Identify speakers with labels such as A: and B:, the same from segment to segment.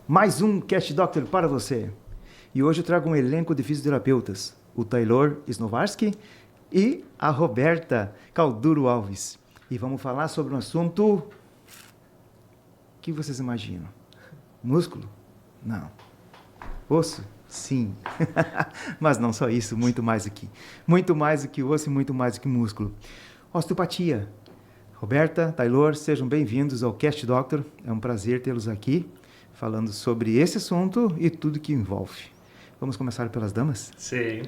A: Mais um Cast Doctor para você. E hoje eu trago um elenco de fisioterapeutas. O Taylor Snovarski e a Roberta Calduro Alves. E vamos falar sobre um assunto... O que vocês imaginam? Músculo? Não. Osso? Sim. Mas não só isso, muito mais aqui. Muito mais do que osso e muito mais do que músculo. Osteopatia. Roberta, Taylor, sejam bem-vindos ao Cast Doctor. É um prazer tê-los aqui, falando sobre esse assunto e tudo que envolve. Vamos começar pelas damas?
B: Sim.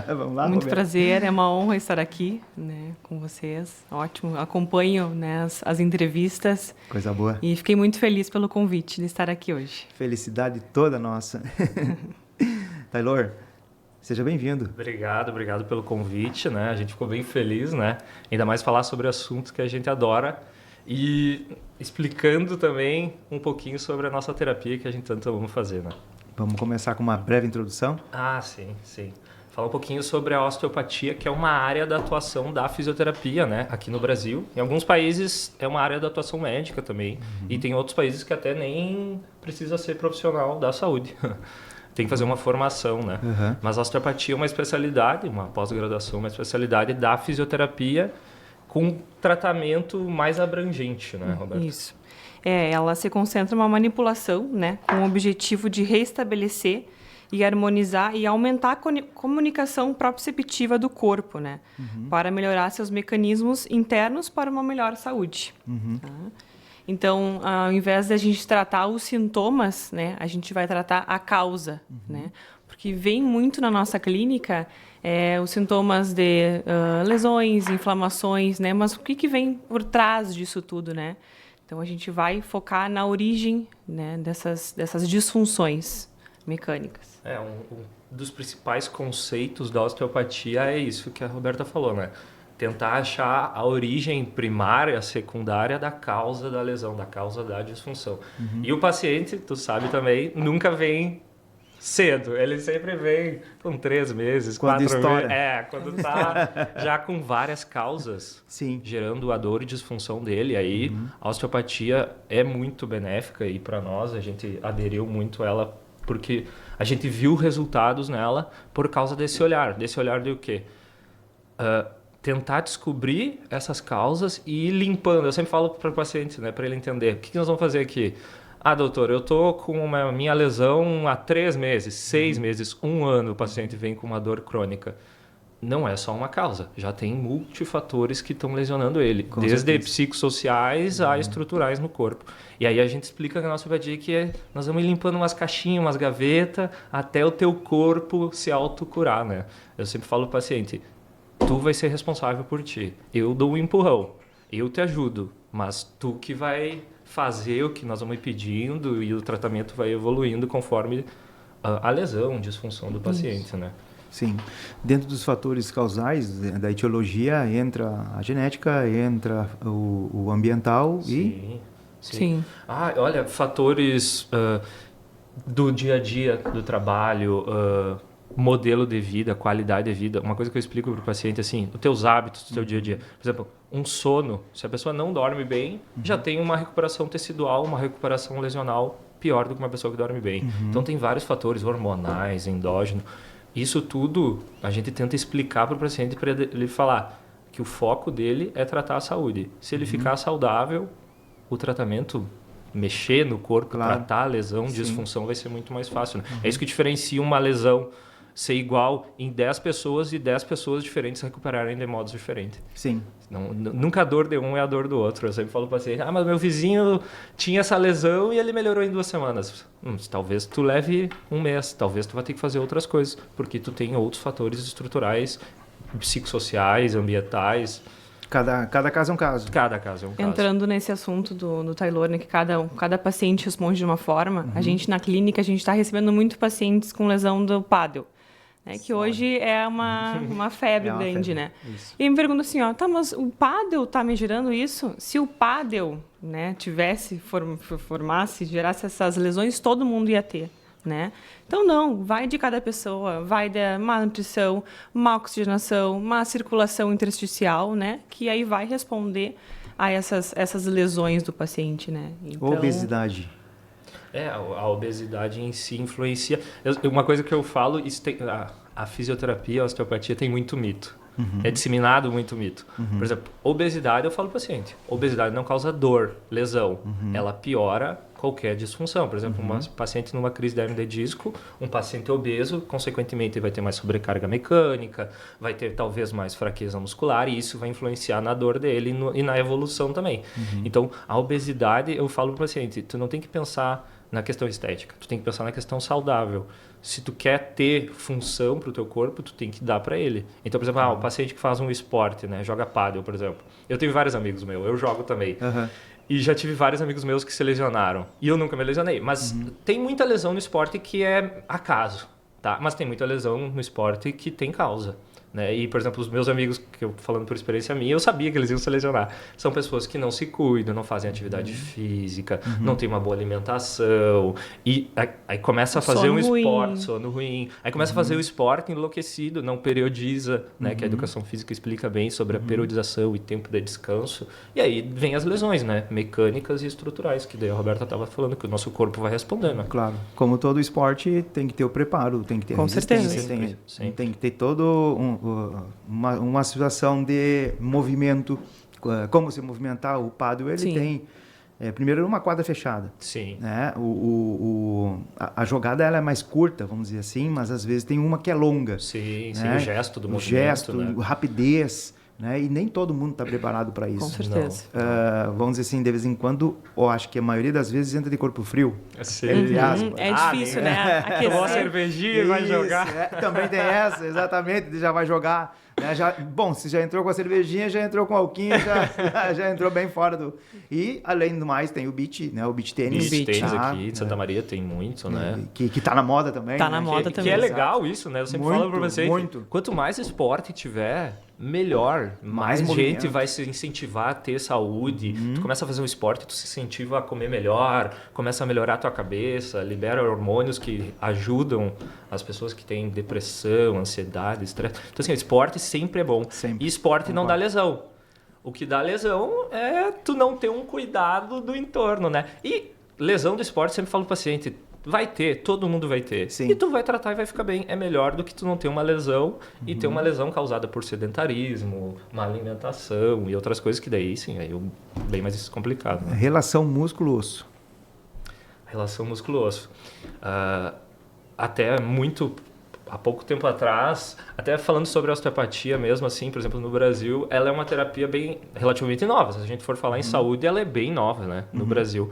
A: Vamos lá,
C: Muito
A: Roberta.
C: prazer, é uma honra estar aqui, né, com vocês. Ótimo, acompanho, né, as entrevistas.
A: Coisa boa.
C: E fiquei muito feliz pelo convite de estar aqui hoje.
A: Felicidade toda nossa. Taylor, seja bem-vindo.
B: Obrigado pelo convite, né? A gente ficou bem feliz, né? Ainda mais falar sobre assuntos que a gente adora e explicando também um pouquinho sobre a nossa terapia que a gente tanto ama fazer, né?
A: Vamos começar com uma breve introdução.
B: Ah, sim. Falar um pouquinho sobre a osteopatia, que é uma área da atuação da fisioterapia, né? Aqui no Brasil. Em alguns países é uma área da atuação médica também. Uhum. E tem outros países que até nem precisa ser profissional da saúde. Tem que fazer uma formação, né?
A: Uhum.
B: Mas a osteopatia é uma especialidade, uma pós-graduação, uma especialidade da fisioterapia com tratamento mais abrangente, né, Roberto?
C: Isso. Ela se concentra numa manipulação, né, com o objetivo de restabelecer e harmonizar e aumentar a comunicação proprioceptiva do corpo, né, para melhorar seus mecanismos internos para uma melhor saúde. Tá? Então, ao invés de a gente tratar os sintomas, né, a gente vai tratar a causa, né, porque vem muito na nossa clínica os sintomas de lesões, inflamações, né, mas o que vem por trás disso tudo, né? Então, a gente vai focar na origem, né, dessas disfunções mecânicas.
B: Um dos principais conceitos da osteopatia é isso que a Roberta falou, né? Tentar achar a origem primária, secundária da causa da lesão, da causa da disfunção. E o paciente, tu sabe também, nunca vem cedo. Ele sempre vem com 3 meses,
A: quando
B: 4
A: estoura.
B: meses. Quando tá já com várias causas.
A: Sim.
B: Gerando a dor e disfunção dele. Aí a osteopatia é muito benéfica e para nós a gente aderiu muito a ela porque a gente viu resultados nela por causa desse olhar. Desse olhar de o quê? Tentar descobrir essas causas e ir limpando. Eu sempre falo para o paciente, né, para ele entender. O que nós vamos fazer aqui? Ah, doutor, eu tô com a minha lesão há 3 meses, 6 meses, 1 ano. O paciente vem com uma dor crônica. Não é só uma causa. Já tem multifatores que estão lesionando ele.
A: Com
B: desde
A: certeza.
B: psicossociais a estruturais no corpo. E aí a gente explica na nossa osteopatia que nós vamos ir limpando umas caixinhas, umas gavetas, até o teu corpo se autocurar, né? Eu sempre falo para o paciente, tu vai ser responsável por ti. Eu dou um empurrão, eu te ajudo, mas tu que vai fazer o que nós vamos ir pedindo e o tratamento vai evoluindo conforme a lesão, disfunção do paciente, né?
A: Sim. Dentro dos fatores causais da etiologia entra a genética, entra o ambiental e...
C: Sim.
B: Olha, fatores do dia a dia, do trabalho, modelo de vida, qualidade de vida. Uma coisa que eu explico para o paciente, assim, os teus hábitos do teu dia a dia. Por exemplo, um sono. Se a pessoa não dorme bem, já tem uma recuperação tecidual, uma recuperação lesional pior do que uma pessoa que dorme bem. Então, tem vários fatores hormonais, endógenos. Isso tudo a gente tenta explicar para o paciente para ele falar que o foco dele é tratar a saúde. Se ele ficar saudável, o tratamento, mexer no corpo, tratar a lesão, disfunção, vai ser muito mais fácil. Né? É isso que diferencia uma lesão ser igual em 10 pessoas e 10 pessoas diferentes recuperarem de modos diferentes.
A: Sim.
B: Nunca a dor de um é a dor do outro. Eu sempre falo para o paciente, mas meu vizinho tinha essa lesão e ele melhorou em 2 semanas. Talvez tu leve 1 mês, talvez tu vai ter que fazer outras coisas, porque tu tem outros fatores estruturais, psicossociais, ambientais.
A: Cada caso é um caso.
B: Cada caso é um caso.
C: Entrando nesse assunto do Taylor, né, que cada paciente responde de uma forma, a gente na clínica, a gente está recebendo muito pacientes com lesão do pádel. Né, que hoje é uma febre grande, né? Isso. E me pergunto assim, mas o pádel está me gerando isso? Se o pádel, né, formasse, gerasse essas lesões, todo mundo ia ter, né? Então, não, vai de cada pessoa, vai da má nutrição, má oxigenação, má circulação intersticial, né? Que aí vai responder a essas lesões do paciente, né? Então,
A: obesidade.
B: A obesidade em si influencia. Uma coisa que eu falo, a fisioterapia, a osteopatia tem muito mito. É disseminado muito mito. Por exemplo, obesidade, eu falo para o paciente, obesidade não causa dor, lesão. Ela piora qualquer disfunção. Por exemplo, uma paciente numa crise de hernia de disco, um paciente obeso, consequentemente, vai ter mais sobrecarga mecânica, vai ter talvez mais fraqueza muscular, e isso vai influenciar na dor dele e na evolução também. Então, a obesidade, eu falo para o paciente, tu não tem que pensar na questão estética, tu tem que pensar na questão saudável. Se tu quer ter função para o teu corpo, tu tem que dar para ele. Então, por exemplo, o paciente que faz um esporte, né, joga pádel, por exemplo. Eu tenho vários amigos meus, eu jogo também. E já tive vários amigos meus que se lesionaram. E eu nunca me lesionei. Mas tem muita lesão no esporte que é acaso, tá? Mas tem muita lesão no esporte que tem causa. Né? E, por exemplo, os meus amigos, que eu falando por experiência minha, eu sabia que eles iam se lesionar. São pessoas que não se cuidam, não fazem atividade física, não tem uma boa alimentação. E aí começa a fazer um esporte, sono ruim. Aí começa a fazer o esporte enlouquecido, não periodiza, né? Que a educação física explica bem sobre a periodização e tempo de descanso. E aí vem as lesões, né? Mecânicas e estruturais, que daí a Roberta estava falando, que o nosso corpo vai respondendo. Né?
A: Claro. Como todo esporte, tem que ter o preparo, tem que ter resistência, tem que ter todo uma situação de movimento, como se movimentar. O pádel, ele tem primeiro uma quadra fechada.
B: Sim.
A: Né? A jogada ela é mais curta, vamos dizer assim, mas às vezes tem uma que é longa.
B: Sim,
A: né?
B: O gesto do movimento.
A: O gesto,
B: né?
A: a rapidez. Né? E nem todo mundo está preparado para isso.
C: Com certeza.
A: Vamos dizer assim, de vez em quando, ou acho que a maioria das vezes entra de corpo frio.
B: Sim.
C: É difícil, né?
B: Tomou uma cervejinha e vai jogar.
A: Também tem essa, exatamente, já vai jogar. Né? Bom, se já entrou com a cervejinha, já entrou com o alquinho, já entrou bem fora do... E, além do mais, tem o beach, né? O beach tênis.
B: Beach tênis aqui de Santa Maria tem muito, né?
A: Que tá na moda também.
C: Tá na moda também.
B: Que é legal isso, né? Eu sempre falo pra vocês,
A: muito.
B: Quanto mais esporte tiver, melhor. Mais gente vai se incentivar a ter saúde. Tu começa a fazer um esporte, tu se incentiva a comer melhor, começa a melhorar a tua cabeça, libera hormônios que ajudam as pessoas que têm depressão, ansiedade, estresse. Então, assim, o esporte sempre é bom.
A: Sempre.
B: E esporte não dá lesão. O que dá lesão é tu não ter um cuidado do entorno, né? E lesão do esporte, sempre falo pro paciente, vai ter, todo mundo vai ter.
A: Sim.
B: E tu vai tratar e vai ficar bem. É melhor do que tu não ter uma lesão e ter uma lesão causada por sedentarismo, má alimentação e outras coisas que daí, sim, aí é bem mais complicado. Né?
A: Relação músculo-osso.
B: Relação músculo-osso. Até há pouco tempo atrás, até falando sobre a osteopatia mesmo, assim, por exemplo, no Brasil, ela é uma terapia relativamente nova. Se a gente for falar em saúde, ela é bem nova, né, no Brasil.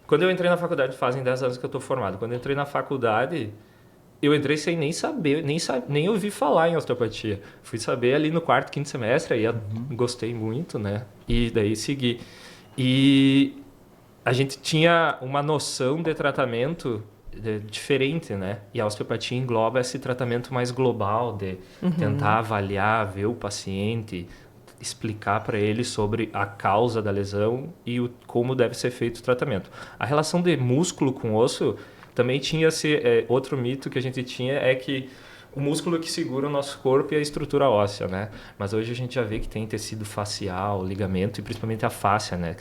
B: Quando eu entrei na faculdade, fazem 10 anos que eu estou formado. Quando eu entrei na faculdade, eu entrei sem nem saber, nem ouvir falar em osteopatia. Fui saber ali no quarto, quinto semestre, aí gostei muito, né? E daí segui. E a gente tinha uma noção de tratamento diferente, né? E a osteopatia engloba esse tratamento mais global de tentar avaliar, ver o paciente, explicar para ele sobre a causa da lesão e como deve ser feito o tratamento. A relação de músculo com osso também tinha outro mito que a gente tinha, é que o músculo que segura o nosso corpo e a estrutura óssea, né? Mas hoje a gente já vê que tem tecido facial, ligamento e principalmente a fáscia, né?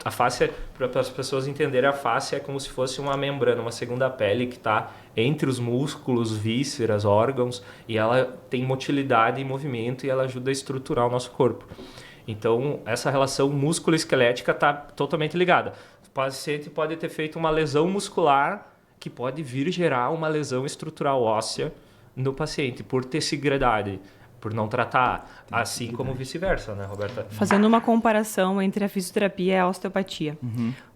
B: A fáscia, para as pessoas entenderem, a fáscia é como se fosse uma membrana, uma segunda pele que está entre os músculos, vísceras, órgãos, e ela tem motilidade e movimento e ela ajuda a estruturar o nosso corpo. Então, essa relação músculo-esquelética está totalmente ligada. O paciente pode ter feito uma lesão muscular que pode vir gerar uma lesão estrutural óssea no paciente, por ter segredade, por não tratar, assim como vice-versa, né, Roberta?
C: Fazendo uma comparação entre a fisioterapia e a osteopatia.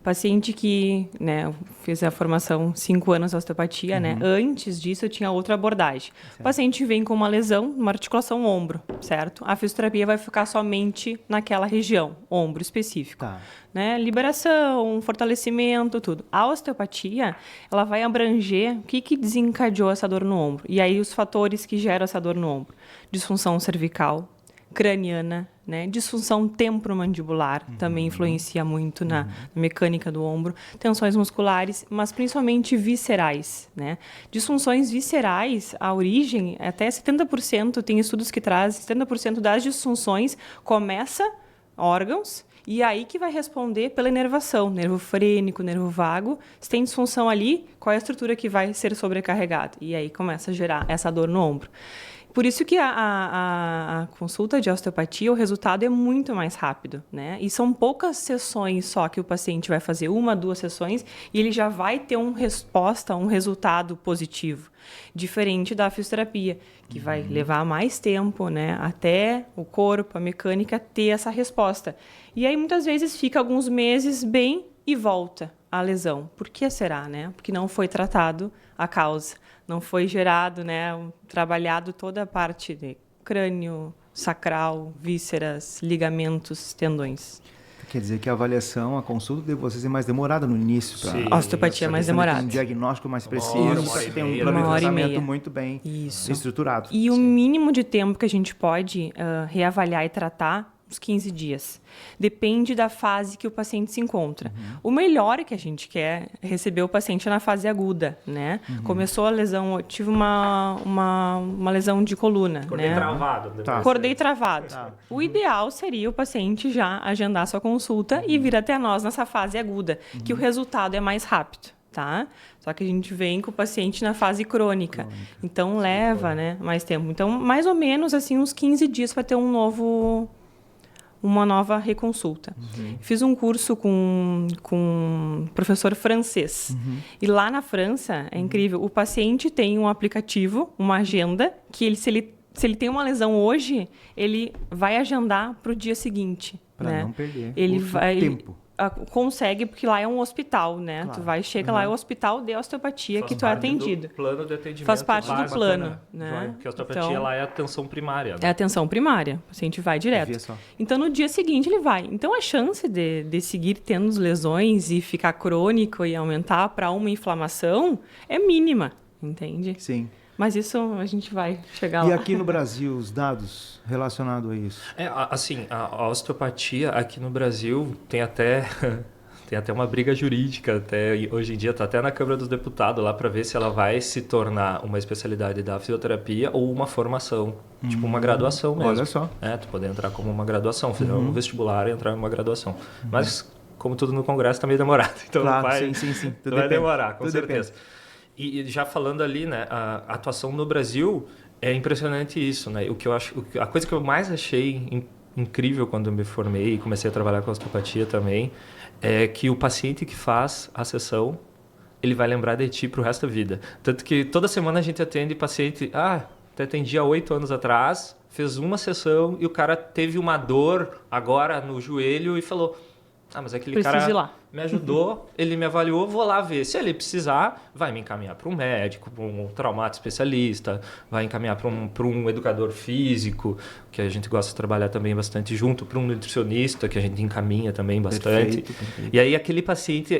C: O paciente que, né, fez a formação 5 anos de osteopatia, né, antes disso eu tinha outra abordagem. Certo. O paciente vem com uma lesão, uma articulação ombro, certo? A fisioterapia vai ficar somente naquela região, ombro específico.
A: Tá.
C: Né? Liberação, fortalecimento, tudo. A osteopatia, ela vai abranger o que desencadeou essa dor no ombro. E aí os fatores que geram essa dor no ombro. Disfunção cervical, craniana, né? Disfunção temporomandibular também influencia muito na mecânica do ombro. Tensões musculares, mas principalmente viscerais, né? Disfunções viscerais, a origem, até 70%, tem estudos que trazem, 70% das disfunções começa órgãos, e aí que vai responder pela inervação, nervo frênico, nervo vago. Se tem disfunção ali, qual é a estrutura que vai ser sobrecarregada? E aí começa a gerar essa dor no ombro. Por isso que a consulta de osteopatia, o resultado é muito mais rápido, né? E são poucas sessões só que o paciente vai fazer, 1, 2 sessões, e ele já vai ter um resultado positivo. Diferente da fisioterapia, que vai levar mais tempo, né? Até o corpo, a mecânica, ter essa resposta. E aí, muitas vezes, fica alguns meses bem e volta a lesão. Por que será, né? Porque não foi tratado a causa. Não foi gerado, né, trabalhado toda a parte de crânio, sacral, vísceras, ligamentos, tendões.
A: Quer dizer que a avaliação, a consulta de vocês é mais demorada no início.
C: A osteopatia é mais demorada.
A: Tem um diagnóstico mais preciso,
B: uma hora e
A: tem um
B: meia,
A: plano de
C: uma hora e
A: tratamento
C: meia.
A: muito bem
C: Isso.
A: estruturado.
C: E o mínimo de tempo que a gente pode reavaliar e tratar, uns 15 dias. Depende da fase que o paciente se encontra. O melhor que a gente quer é receber o paciente na fase aguda, né? Começou a lesão, eu tive uma lesão de coluna,
B: Acordei
C: né?
B: travado.
A: Tá.
C: Acordei travado. O ideal seria o paciente já agendar sua consulta e vir até nós nessa fase aguda, que o resultado é mais rápido, tá? Só que a gente vem com o paciente na fase crônica. Então leva, né, mais tempo. Então, mais ou menos assim uns 15 dias para ter uma nova reconsulta. Fiz um curso com um professor francês. E lá na França, é incrível, o paciente tem um aplicativo, uma agenda, que se ele tem uma lesão hoje, ele vai agendar para o dia seguinte.
A: Para
C: né?
A: não perder
C: tempo. Consegue, porque lá é um hospital, né?
A: Claro.
C: Tu vai, chega lá, é o hospital de osteopatia que tu é atendido.
B: Plano de atendimento.
C: Faz parte do
B: básico,
C: plano, né?
B: Porque a osteopatia
C: Então,
B: lá é a atenção primária. Né?
C: é a atenção primária. O paciente vai direto.
A: Vê só.
C: Então, no dia seguinte, ele vai. Então, a chance de seguir tendo lesões e ficar crônico e aumentar para uma inflamação é mínima, entende?
A: Sim.
C: Mas isso a gente vai chegar
A: E
C: lá.
A: aqui no Brasil, os dados relacionados a isso?
B: Assim, a osteopatia aqui no Brasil tem até uma briga jurídica, até hoje em dia está até na Câmara dos Deputados lá para ver se ela vai se tornar uma especialidade da fisioterapia ou uma formação, tipo uma graduação mesmo.
A: Olha só.
B: Tu poder entrar como uma graduação, fazer um vestibular e entrar em uma graduação. Mas, como tudo no Congresso, está meio demorado. Então
A: Claro, sim. Tudo
B: vai
A: depende.
B: demorar, com
A: Tudo
B: certeza. E já falando ali, né, a atuação no Brasil é impressionante isso, né? A coisa que eu mais achei incrível quando eu me formei e comecei a trabalhar com osteopatia também é que o paciente que faz a sessão, ele vai lembrar de ti pro resto da vida. Tanto que toda semana a gente atende paciente, até atendi há 8 anos atrás, fez uma sessão e o cara teve uma dor agora no joelho e falou: mas aquele
C: Preciso
B: cara
C: ir lá.
B: me ajudou, ele me avaliou, vou lá ver. Se ele precisar, vai me encaminhar para um médico, para um traumato especialista, vai encaminhar para um educador físico, que a gente gosta de trabalhar também bastante junto, para um nutricionista, que a gente encaminha também bastante.
A: Perfeito.
B: E aí aquele paciente,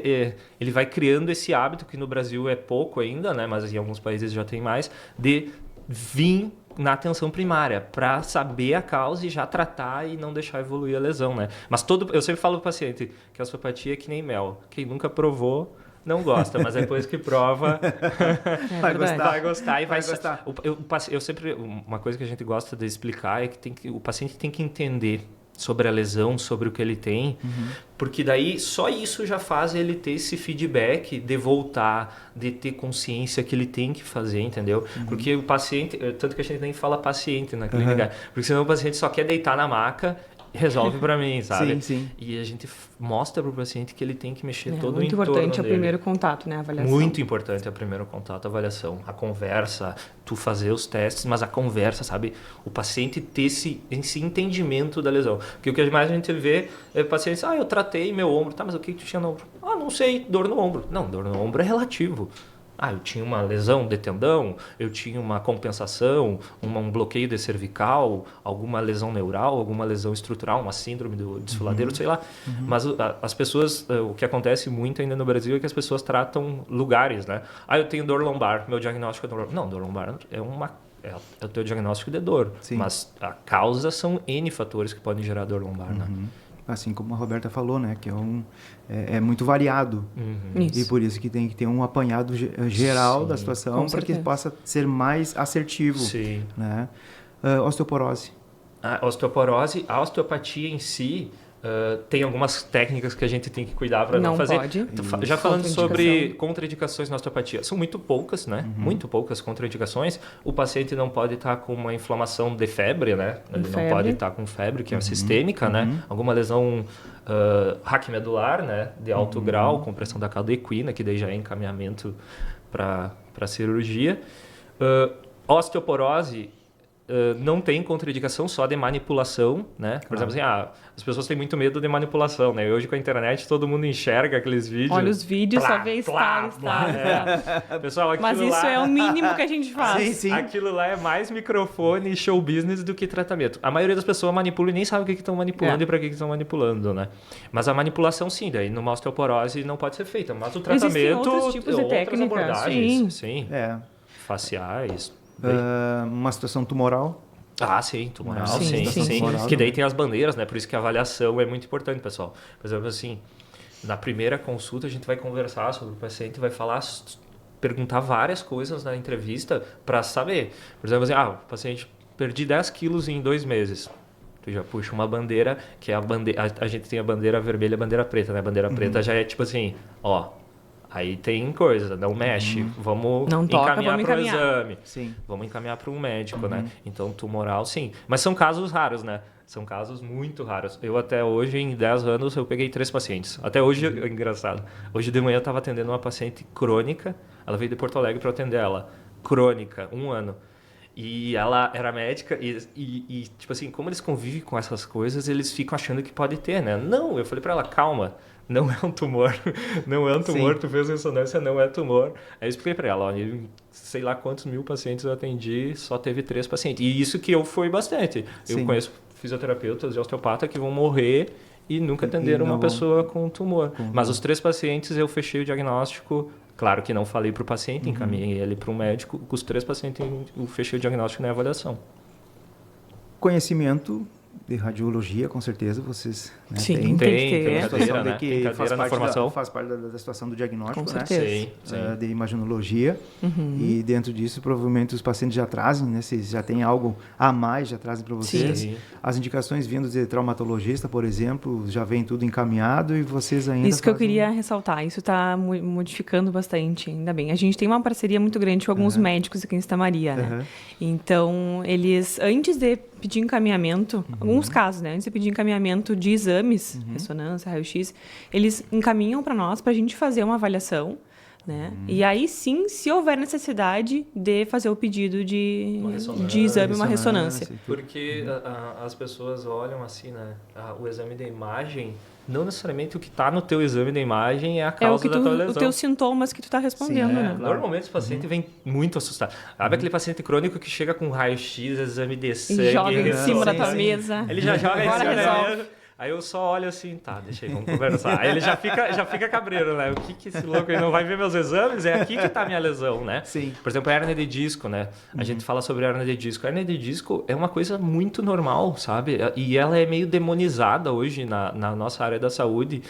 B: ele vai criando esse hábito, que no Brasil é pouco ainda, né, mas em alguns países já tem mais, de vir na atenção primária, para saber a causa e já tratar e não deixar evoluir a lesão, né? Mas eu sempre falo para o paciente que a osteopatia é que nem mel. Quem nunca provou não gosta, mas depois que prova vai gostar e vai
A: gostar.
B: Eu sempre, uma coisa que a gente gosta de explicar é que o paciente tem que entender sobre a lesão, sobre o que ele tem, porque daí só isso já faz ele ter esse feedback de voltar, de ter consciência que ele tem que fazer, entendeu? Porque o paciente, tanto que a gente nem fala paciente na clínica, porque senão o paciente só quer deitar na maca, resolve para mim, sabe?
A: Sim.
B: E a gente mostra para o paciente que ele tem que mexer todo o
C: muito
B: entorno
C: importante
B: dele.
C: o primeiro contato, né? A avaliação.
B: Muito importante o primeiro contato, a avaliação, a conversa, tu fazer os testes, mas a conversa, sabe? O paciente ter esse entendimento da lesão. Porque o que mais a gente vê é pacientes, eu tratei meu ombro, mas o que tu tinha no ombro? Não sei, dor no ombro. Não, dor no ombro é relativo. Eu tinha uma lesão de tendão, eu tinha uma compensação, um bloqueio de cervical, alguma lesão neural, alguma lesão estrutural, uma síndrome do desfiladeiro, sei lá. Mas as pessoas, o que acontece muito ainda no Brasil é que as pessoas tratam lugares, né? Eu tenho dor lombar, meu diagnóstico é dor lombar. Não, dor lombar é o teu diagnóstico de dor.
A: Sim.
B: Mas a causa são N fatores que podem gerar dor lombar, né?
A: Assim como a Roberta falou, né? Que é muito variado.
C: Isso.
A: E por isso que tem que ter um apanhado geral da situação
C: Com
A: para que
C: certeza.
A: possa ser mais assertivo.
B: Sim.
A: Né? Osteoporose.
B: A osteoporose, a osteopatia em si, tem algumas técnicas que a gente tem que cuidar para não fazer.
C: Pode.
B: Já falando sobre contraindicações na osteopatia, são muito poucas, né? Muito poucas contraindicações. O paciente não pode estar com uma inflamação de febre, né? Ele não pode estar com febre, que é sistêmica, né? Alguma lesão raquimedular, né? De alto grau, compressão da cauda equina, que daí já é encaminhamento para cirurgia. Osteoporose não tem contraindicação, só de manipulação, né? Por exemplo, assim, as pessoas têm muito medo de manipulação, né? Hoje com a internet todo mundo enxerga aqueles vídeos.
C: Olha os vídeos, só vê estalo.
B: Pessoal,
C: mas isso é o mínimo que a gente faz.
A: Sim, sim.
B: Aquilo lá é mais microfone e show business do que tratamento. A maioria das pessoas manipula e nem sabe o que estão manipulando e para que estão manipulando, né? Mas a manipulação, sim, daí numa osteoporose não pode ser feita. Mas o tratamento...
C: Existem outros tipos de técnicas.
B: Abordagens, sim.
A: Faciais. Uma situação tumoral.
B: Sim, tumoral, sim.
A: Tumoral,
B: que daí tem as bandeiras, né? Por isso que a avaliação é muito importante, pessoal. Por exemplo, assim, na primeira consulta a gente vai conversar sobre o paciente, vai perguntar várias coisas na entrevista para saber. Por exemplo, assim, o paciente perdi 10 quilos em 2 meses. Tu já puxa uma bandeira, que é a bandeira... A gente tem a bandeira vermelha e a bandeira preta, né? A bandeira preta já é tipo assim, aí tem coisa, não mexe, vamos encaminhar para o exame.
A: Sim.
B: Vamos encaminhar para um médico, né? Então, tumoral, sim. Mas são casos raros, né? São casos muito raros. Eu até hoje, em 10 anos, eu peguei 3 pacientes. Até hoje, é engraçado. Hoje de manhã eu estava atendendo uma paciente crônica. Ela veio de Porto Alegre para atender ela. Crônica, 1 ano. E ela era médica e, tipo assim, como eles convivem com essas coisas, eles ficam achando que pode ter, né? Não, eu falei para ela, calma. Não é um tumor, não é um tumor, tu fez ressonância, não é tumor. Aí eu expliquei para ela, sei lá quantos mil pacientes eu atendi, só teve 3 pacientes. E isso que eu fui bastante. Eu conheço fisioterapeutas e osteopatas que vão morrer e nunca atenderam uma pessoa com tumor. Mas os 3 pacientes eu fechei o diagnóstico, claro que não falei para o paciente, encaminhei ele para um médico, com os 3 pacientes eu fechei o diagnóstico na avaliação.
A: Conhecimento de radiologia, com certeza, vocês
C: têm. Tem
B: cadeira, né?
A: Que
B: tem cadeira na formação.
A: Faz parte da situação do diagnóstico,
C: com certeza.
A: De imaginologia. E dentro disso, provavelmente, os pacientes já trazem, né? Se já tem algo a mais, já trazem para vocês.
B: Sim.
A: As indicações vindas de traumatologista, por exemplo, já vem tudo encaminhado e vocês ainda
C: Isso que eu queria ressaltar, isso está modificando bastante, ainda bem. A gente tem uma parceria muito grande com alguns médicos aqui em Santa Maria, né? Então, eles, antes de pedir encaminhamento, alguns casos, né? Antes de pedir encaminhamento de exames, ressonância, raio-x, eles encaminham para nós, para a gente fazer uma avaliação, né? E aí sim, se houver necessidade de fazer o pedido de exame, uma ressonância.
B: Porque as pessoas olham assim, né? O exame da imagem, não necessariamente o que está no teu exame da imagem é a causa da tua lesão.
C: Os teus sintomas que tu está respondendo, né?
B: Claro. Normalmente os pacientes vêm muito assustados. Sabe aquele paciente crônico que chega com raio-x, exame de sangue...
C: E joga em cima da tua mesa.
B: Ele já joga em cima da mesa. Aí eu só olho assim, tá, deixa aí, vamos conversar. Aí ele já fica cabreiro, né? O que esse louco aí não vai ver meus exames? É aqui que tá a minha lesão, né?
A: Sim.
B: Por exemplo, a hérnia de disco, né? A gente fala sobre a hérnia de disco. A hérnia de disco é uma coisa muito normal, sabe? E ela é meio demonizada hoje na nossa área da saúde.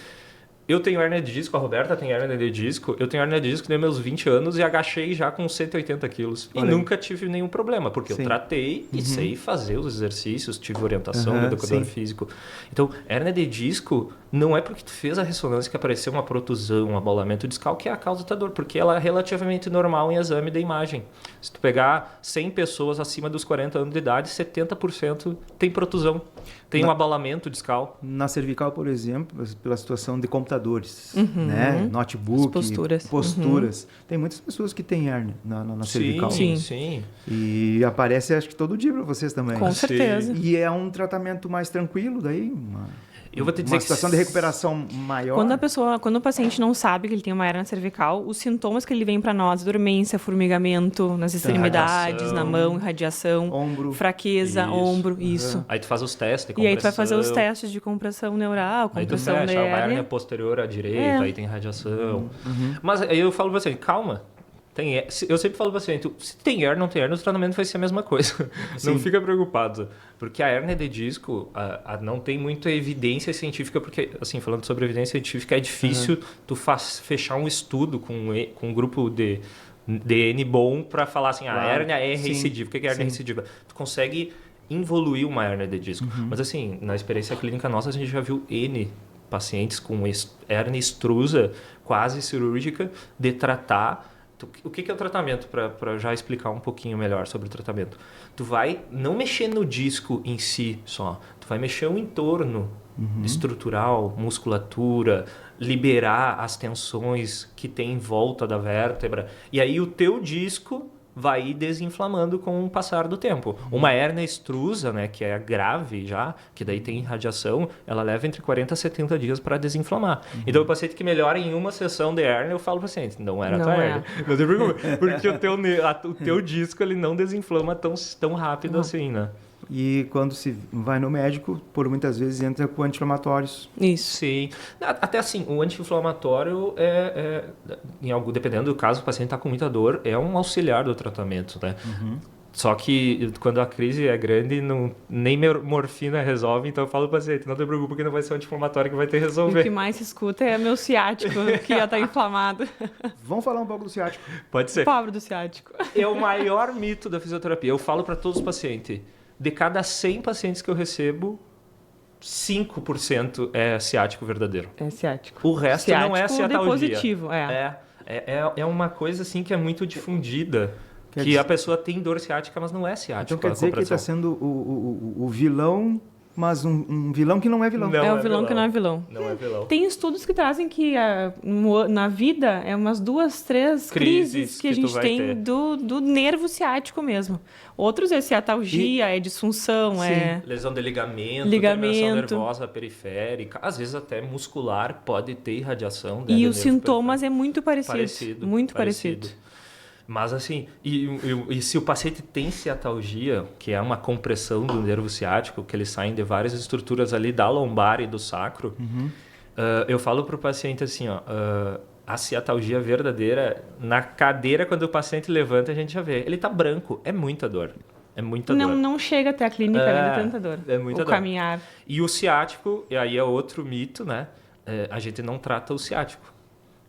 B: Eu tenho hérnia de disco, a Roberta tem hérnia de disco. Eu tenho hérnia de disco desde meus 20 anos e agachei já com 180 quilos. E nunca tive nenhum problema, porque eu tratei e sei fazer os exercícios, tive orientação do educador físico. Então, hérnia de disco não é porque tu fez a ressonância que apareceu uma protusão, um abolamento discal, que é a causa da dor, porque ela é relativamente normal em exame da imagem. Se tu pegar 100 pessoas acima dos 40 anos de idade, 70% tem protusão, tem um abolamento discal.
A: Na cervical, por exemplo, pela situação de computadores, né? Notebook, posturas. Tem muitas pessoas que têm hérnia na cervical.
B: Sim.
A: E aparece, acho que todo dia para vocês também.
C: Com certeza.
A: E é um tratamento mais tranquilo daí?
B: Eu vou te dizer
A: uma situação de recuperação maior.
C: Quando o paciente não sabe que ele tem uma hérnia cervical, os sintomas que ele vem para nós, dormência, formigamento nas extremidades, na mão, radiação,
A: ombro,
C: fraqueza, ombro, isso.
B: Aí tu faz os testes de
C: compressão. E aí tu vai fazer os testes de compressão neural, compressão da hérnia.
B: A hérnia posterior à direita, aí tem radiação. Mas aí eu falo pra você, calma. Eu sempre falo para o paciente, se tem hérnia, não tem hérnia, o tratamento vai ser a mesma coisa. Não fica preocupado. Porque a hérnia de disco não tem muita evidência científica, porque, assim, falando sobre evidência científica, é difícil tu fechar um estudo com um grupo de N bom para falar assim, a hérnia é recidiva. O que é hérnia recidiva? Tu consegue involuir uma hérnia de disco. Mas assim, na experiência clínica nossa, a gente já viu N pacientes com hérnia extrusa, quase cirúrgica, de tratar. O que é o tratamento? Para já explicar um pouquinho melhor sobre o tratamento. Tu vai não mexer no disco em si só, tu vai mexer o entorno estrutural, musculatura, liberar as tensões que tem em volta da vértebra. E aí o teu disco vai ir desinflamando com o passar do tempo. Uma hérnia extrusa, né, que é grave já, que daí tem radiação, ela leva entre 40 a 70 dias para desinflamar. Então, o paciente que melhora em uma sessão de hérnia, eu falo para o paciente, não era a tua hérnia. Não tem problema, porque o teu disco ele não desinflama tão rápido assim, né?
A: E quando se vai no médico, por muitas vezes entra com anti-inflamatórios.
C: Isso.
B: Sim. Até assim, o anti-inflamatório dependendo do caso, o paciente está com muita dor, é um auxiliar do tratamento, né? Só que quando a crise é grande, nem morfina resolve, então eu falo para o paciente, não te preocupe que não vai ser o anti-inflamatório que vai ter que resolver.
C: E o que mais se escuta é meu ciático, que já está inflamado.
A: Vamos falar um pouco do ciático.
B: Pode ser.
C: Pobre do ciático.
B: É o maior mito da fisioterapia. Eu falo para todos os pacientes, de cada 100 pacientes que eu recebo, 5% é ciático verdadeiro.
C: É ciático.
B: O resto
C: ciático
B: não é ciatalgia.
C: positivo,
B: É uma coisa assim que é muito difundida. A pessoa tem dor ciática, mas não é ciática.
A: Então quer dizer que ele está sendo o vilão, mas um vilão que não é vilão.
C: Não é o vilão que não é vilão.
B: Não é vilão.
C: Tem estudos que trazem que na vida é umas 2, 3 crises que a gente tem do nervo ciático mesmo. Outros é ciatalgia, é disfunção,
B: lesão de ligamento, terminação nervosa periférica, às vezes até muscular, pode ter irradiação.
C: E os sintomas é muito parecido. Muito parecido.
B: Mas assim, e se o paciente tem ciatalgia, que é uma compressão do nervo ciático, que eles saem de várias estruturas ali da lombar e do sacro, eu falo para o paciente assim, a ciatalgia verdadeira, na cadeira, quando o paciente levanta, a gente já vê. Ele está branco, é muita dor. É muita dor.
C: Não chega até a clínica de tanta dor.
B: É muita dor.
C: Caminhar.
B: E o ciático, e aí é outro mito, né? A gente não trata o ciático.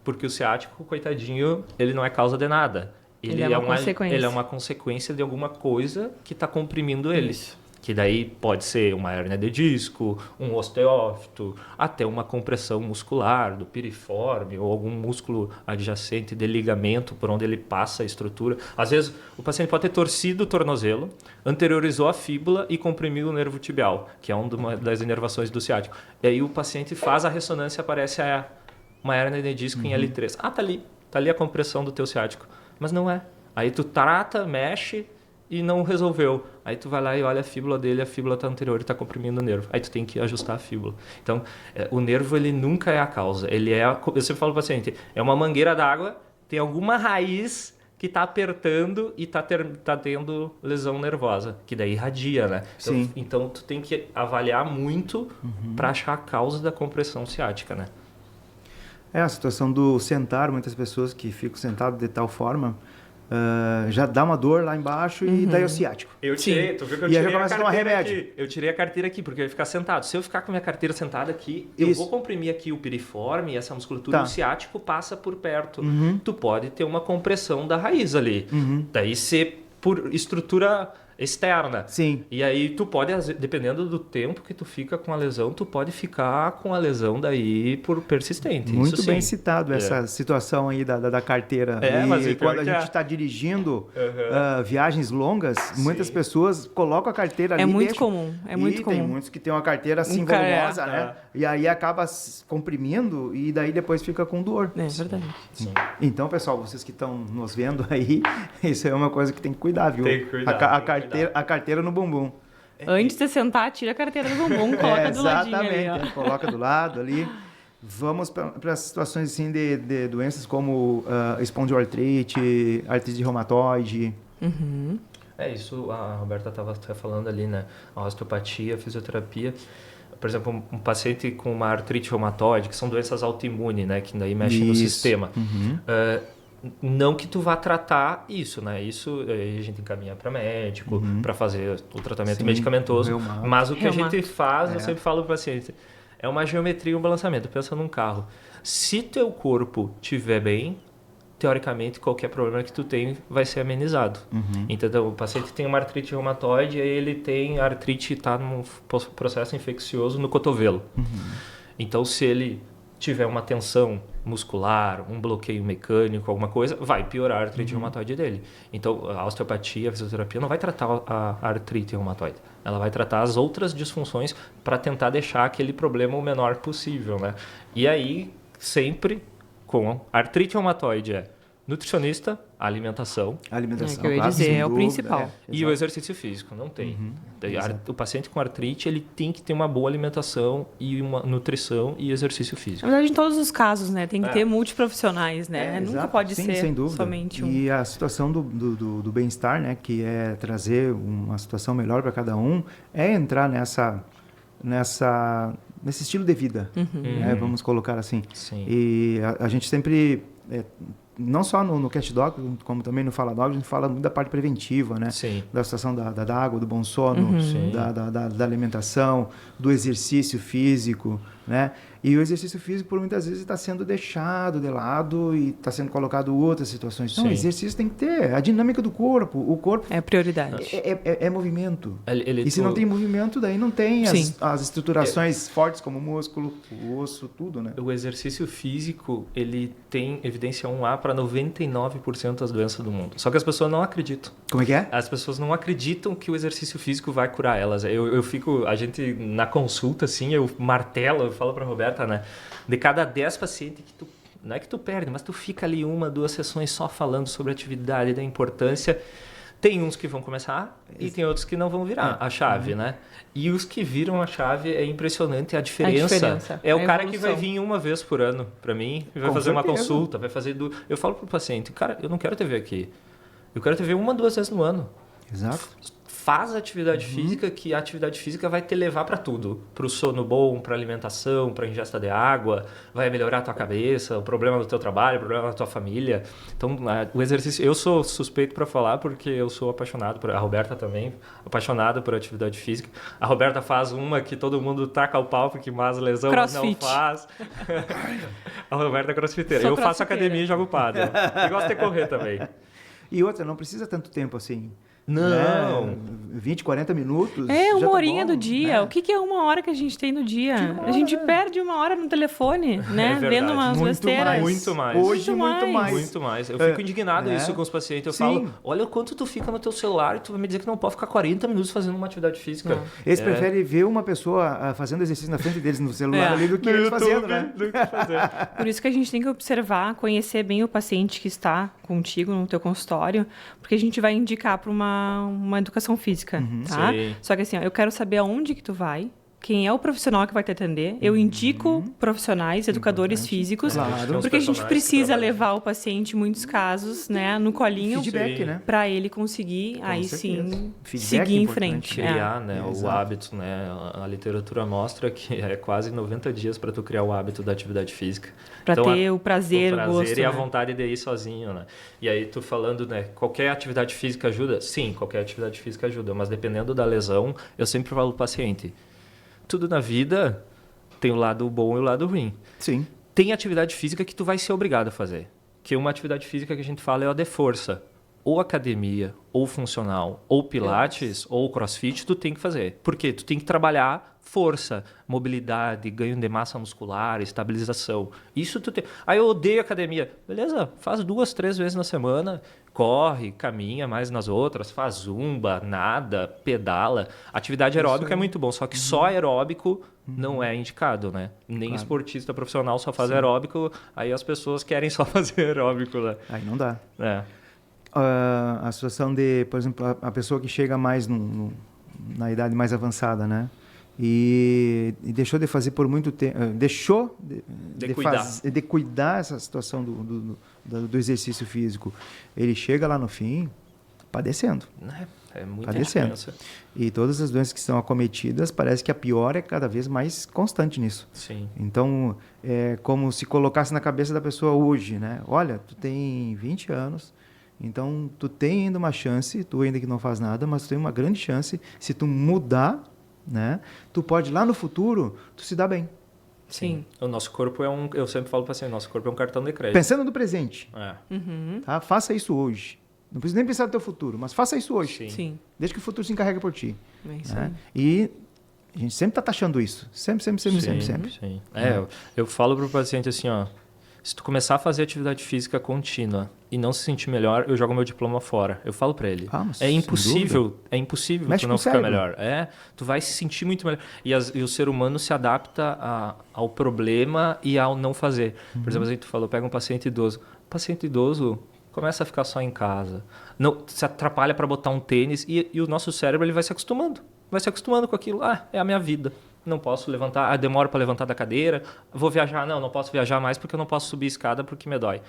B: Porque o ciático, coitadinho, ele não é causa de nada. Ele é uma consequência de alguma coisa que está comprimindo ele. Isso. Que daí pode ser uma hérnia de disco, um osteófito, até uma compressão muscular do piriforme ou algum músculo adjacente de ligamento por onde ele passa a estrutura. Às vezes o paciente pode ter torcido o tornozelo, anteriorizou a fíbula e comprimiu o nervo tibial, que é uma das inervações do ciático. E aí o paciente faz a ressonância e aparece uma hérnia de disco em L3. Tá ali a compressão do teu ciático. Mas não é. Aí tu trata, mexe e não resolveu. Aí tu vai lá e olha a fíbula dele, a fíbula está anterior e está comprimindo o nervo. Aí tu tem que ajustar a fíbula. Então, o nervo ele nunca é a causa. Eu sempre falo para o paciente, é uma mangueira d'água, tem alguma raiz que está apertando e está tendo lesão nervosa, que daí irradia, né? Então tu tem que avaliar muito para achar a causa da compressão ciática, né?
A: A situação do sentar, muitas pessoas que ficam sentadas de tal forma, já dá uma dor lá embaixo e daí é o ciático.
B: Tu viu que eu tirei a carteira aqui? Eu tirei a carteira aqui, porque eu ia ficar sentado. Se eu ficar com a minha carteira sentada aqui, eu vou comprimir aqui o piriforme, essa musculatura, o ciático passa por perto. Tu pode ter uma compressão da raiz ali. Daí ser por estrutura externa.
A: Sim.
B: E aí tu pode, dependendo do tempo que tu fica com a lesão, tu pode ficar com a lesão daí por persistente.
A: Muito
B: isso
A: bem citado essa situação aí da carteira.
B: Mas
A: quando a gente está dirigindo viagens longas, muitas pessoas colocam a carteira ali.
C: É muito comum.
A: Tem muitos que têm uma carteira assim volumosa, né? E aí acaba comprimindo e daí depois fica com dor.
C: É verdade.
B: Sim.
A: Então, pessoal, vocês que estão nos vendo aí, isso é uma coisa que tem que cuidar, viu?
B: Tem que cuidar.
A: A carteira no bumbum.
C: Antes de sentar, tira a carteira do bumbum, coloca do ladinho ali.
A: Exatamente, coloca do lado ali. Vamos para as situações assim, de doenças como espondioartrite, artrite reumatoide.
B: Isso a Roberta estava falando ali, né? A osteopatia, a fisioterapia. Por exemplo, um paciente com uma artrite reumatoide, que são doenças autoimunes, né? Que daí mexem no sistema. Não que tu vá tratar isso, né? Isso a gente encaminha para médico, para fazer o tratamento medicamentoso. Mas o que a gente faz, eu sempre falo para o paciente, é uma geometria e um balançamento. Pensa num carro. Se teu corpo estiver bem, teoricamente, qualquer problema que tu tem vai ser amenizado. Então, o paciente tem uma artrite reumatoide e aí ele tem artrite, está num processo infeccioso no cotovelo. Então, se ele tiver uma tensão muscular, um bloqueio mecânico, alguma coisa, vai piorar a artrite reumatoide dele. Então, a osteopatia, a fisioterapia não vai tratar a artrite reumatoide. Ela vai tratar as outras disfunções para tentar deixar aquele problema o menor possível, né? E aí, sempre com artrite reumatoide nutricionista, alimentação.
A: A alimentação,
C: que eu ia
A: claro,
C: dizer,
A: sem
C: é o
A: dúvida,
C: principal.
B: E o exercício físico, não tem. O paciente com artrite, ele tem que ter uma boa alimentação e uma nutrição e exercício físico.
C: Na verdade, em todos os casos, né? Tem que ter multiprofissionais, né? Nunca
A: exato.
C: pode
A: Sim,
C: ser
A: sem dúvida.
C: somente um.
A: E a situação do bem-estar, né, que é trazer uma situação melhor para cada um, é entrar nesse estilo de vida, né, vamos colocar assim.
B: Sim.
A: E a gente sempre, não só no Cat Dog, como também no Fala Dog, a gente fala muito da parte preventiva, né?
B: Sim.
A: Da situação da água, do bom sono, da alimentação, do exercício físico, né? E o exercício físico, por muitas vezes, está sendo deixado de lado e está sendo colocado outras situações. Então, o exercício tem que ter a dinâmica do corpo. O corpo
C: É prioridade.
A: é movimento.
B: E
A: se não tem movimento, daí não tem as estruturações fortes como o músculo, o osso, tudo, né?
B: O exercício físico, ele tem evidência 1A para 99% das doenças do mundo. Só que as pessoas não acreditam.
A: Como é que é?
B: As pessoas não acreditam que o exercício físico vai curar elas. Eu fico, a gente na consulta, assim, eu martelo, eu falo para a Roberta, né? De cada 10 pacientes que tu, não é que tu perde, mas tu fica ali 1, 2 sessões só falando sobre a atividade, da importância. Tem uns que vão começar e tem outros que não vão virar a chave, né? E os que viram a chave, é impressionante a diferença. É o cara que vai vir uma vez por ano para mim, e vai fazer uma consulta, vai fazer Eu falo pro paciente, cara, eu não quero te ver aqui. Eu quero te ver 1, 2 vezes no ano.
A: Exato.
B: Faz a atividade física, que a atividade física vai te levar para tudo. Para o sono bom, para alimentação, para ingesta de água, vai melhorar a tua cabeça, o problema do teu trabalho, o problema da tua família. Então, o exercício... Eu sou suspeito para falar porque eu sou apaixonado por... A Roberta também, apaixonada por atividade física. A Roberta faz uma que todo mundo taca o pau porque mais lesão não faz. A Roberta é crossfiteira. Eu faço academia e jogo pádel. Eu gosto de correr também.
A: E outra, não precisa tanto tempo assim.
B: Não.
A: Né? 20, 40 minutos.
C: É uma
A: já tá
C: horinha
A: bom,
C: do dia.
A: né?
C: O que é 1 hora que a gente tem no dia? A gente perde 1 hora no telefone, né?
B: verdade.
C: Vendo umas
A: Muito
C: besteiras.
A: mais.
B: Muito mais.
A: Hoje, muito mais.
B: Muito mais. Eu fico indignado isso com os pacientes. Eu falo, olha o quanto tu fica no teu celular e tu vai me dizer que não pode ficar 40 minutos fazendo uma atividade física.
A: Eles preferem ver uma pessoa fazendo exercício na frente deles no celular ali do que eles fazendo, né?
C: Por isso que a gente tem que observar, conhecer bem o paciente que está contigo no teu consultório, porque a gente vai indicar para uma educação física, tá?
B: Sim.
C: Só que assim, ó, eu quero saber aonde que tu vai, quem é o profissional que vai te atender. Eu indico profissionais, educadores físicos,
A: Claro.
C: porque a gente precisa levar o paciente, em muitos casos, né, no colinho,
A: Feedback, né?
C: para ele conseguir, aí
A: certeza.
C: sim,
A: Feedback
C: seguir em
A: importante.
C: frente.
B: Criar, né, o
A: Exato.
B: hábito, né? A literatura mostra que é quase 90 dias para tu criar o hábito da atividade física.
C: Para
B: Então,
C: ter o prazer, o gosto.
B: e a
C: né?
B: vontade de ir sozinho, né? E aí tu falando, né, qualquer atividade física ajuda? Sim, qualquer atividade física ajuda, mas dependendo da lesão, eu sempre falo pro paciente, tudo na vida tem o lado bom e o lado ruim.
A: Sim.
B: Tem atividade física que tu vai ser obrigado a fazer. Que uma atividade física que a gente fala é a de força. Ou academia, ou funcional, ou pilates, ou crossfit, tu tem que fazer. Por quê? Tu tem que trabalhar força, mobilidade, ganho de massa muscular, estabilização. Isso tu tem. Aí eu odeio academia. Beleza, faz 2, 3 vezes na semana, corre, caminha mais nas outras, faz zumba, nada, pedala. Atividade aeróbica é muito bom, só que só aeróbico não é indicado, né? Nem esportista profissional só faz aeróbico, aí as pessoas querem só fazer aeróbico, né?
A: Aí não dá.
B: É.
A: A situação de, por exemplo, a pessoa que chega mais na idade mais avançada, né? E deixou de fazer por muito tempo, deixou de cuidar essa situação do exercício físico. Ele chega lá no fim padecendo.
B: É muita
A: Padecendo.
B: diferença.
A: E todas as doenças que são acometidas, parece que a pior é cada vez mais constante nisso.
B: Sim.
A: Então, é como se colocasse na cabeça da pessoa hoje, né? Olha, tu tem 20 anos, então tu tem ainda uma chance, tu ainda que não faz nada, mas tu tem uma grande chance, se tu mudar, né? Tu pode lá no futuro, tu se dar bem.
C: Sim.
B: O nosso corpo eu sempre falo para paciente, nosso corpo é um cartão de crédito.
A: Pensando no presente,
B: É.
A: tá? Faça isso hoje. Não precisa nem pensar no teu futuro, mas faça isso hoje.
C: Sim.
A: Desde que o futuro se encarregue por ti.
C: É isso
A: Né?
C: aí.
A: E a gente sempre está taxando isso. Sempre.
B: Sim. Eu falo pro paciente assim, ó, se tu começar a fazer atividade física contínua e não se sentir melhor, eu jogo meu diploma fora. Eu falo para ele.
A: Mas
B: É
A: sem
B: impossível
A: Mexe
B: tu
A: com
B: não
A: o
B: ficar
A: cérebro.
B: melhor. Tu vai se sentir muito melhor. E o ser humano se adapta ao problema e ao não fazer. Por exemplo, a gente falou, pega um paciente idoso. O paciente idoso começa a ficar só em casa. Não se atrapalha para botar um tênis e o nosso cérebro ele vai se acostumando. Vai se acostumando com aquilo. É a minha vida. Não posso levantar. Demoro para levantar da cadeira. Vou viajar. Não posso viajar mais porque eu não posso subir escada porque me dói.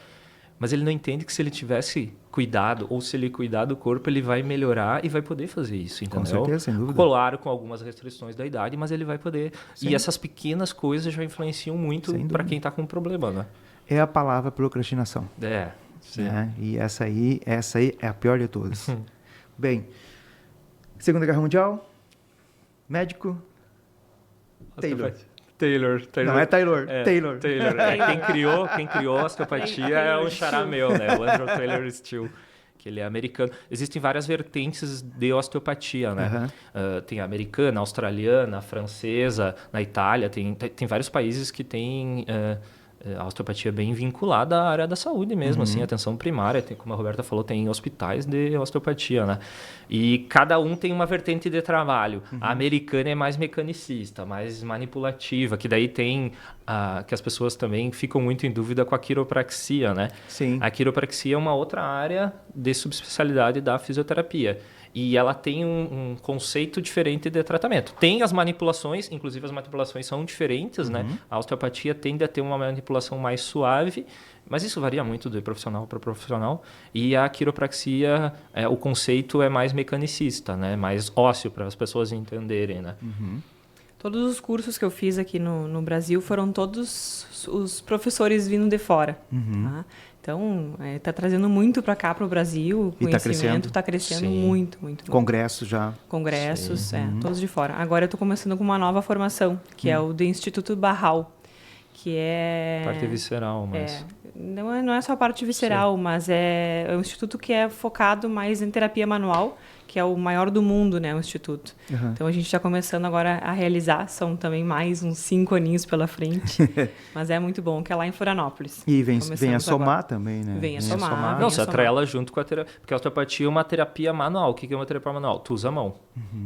B: Mas ele não entende que se ele tivesse cuidado ou se ele cuidar do corpo, ele vai melhorar e vai poder fazer isso, entendeu?
A: Com certeza, sem dúvida.
B: Claro, com algumas restrições da idade, mas ele vai poder.
A: Sim.
B: E essas pequenas coisas já influenciam muito para quem está com problema, né?
A: É a palavra procrastinação.
B: Sim.
A: Né? E essa aí é a pior de todas. Bem, Segunda Guerra Mundial, médico, Taylor.
B: Taylor.
A: Não é Taylor, Taylor.
B: Quem criou a osteopatia é um xará meu, né? O Andrew Taylor Steele, que ele é americano. Existem várias vertentes de osteopatia, né? Tem a americana, a australiana, a francesa, na Itália. Tem vários países que têm a osteopatia bem vinculada à área da saúde mesmo, assim, atenção primária. Tem, como a Roberta falou, tem hospitais de osteopatia, né? E cada um tem uma vertente de trabalho. A americana é mais mecanicista, mais manipulativa, que daí tem que as pessoas também ficam muito em dúvida com a quiropraxia, né?
A: Sim.
B: A quiropraxia é uma outra área de subespecialidade da fisioterapia. E ela tem um conceito diferente de tratamento. Tem as manipulações, inclusive as manipulações são diferentes, né? A osteopatia tende a ter uma manipulação mais suave, mas isso varia muito de profissional para profissional. E a quiropraxia, o conceito é mais mecanicista, né? Mais ósseo, para as pessoas entenderem, né?
C: Todos os cursos que eu fiz aqui no Brasil foram todos os professores vindo de fora. Tá? Então, está trazendo muito para cá, para o Brasil. O conhecimento está crescendo muito.
A: Congressos já.
C: Congressos, todos de fora. Agora eu estou começando com uma nova formação, que é o do Instituto Barral, que é...
B: Parte visceral, mas...
C: Não é só a parte visceral, mas é um instituto que é focado mais em terapia manual, que é o maior do mundo, né, o instituto. Então a gente está começando agora a realizar, são também mais uns 5 aninhos pela frente, mas é muito bom, que é lá em Florianópolis.
A: E vem a somar também, né?
C: Vem a somar.
B: Não, você atrela junto com a terapia, porque a osteopatia é uma terapia manual. O que é uma terapia manual? Tu usa a mão,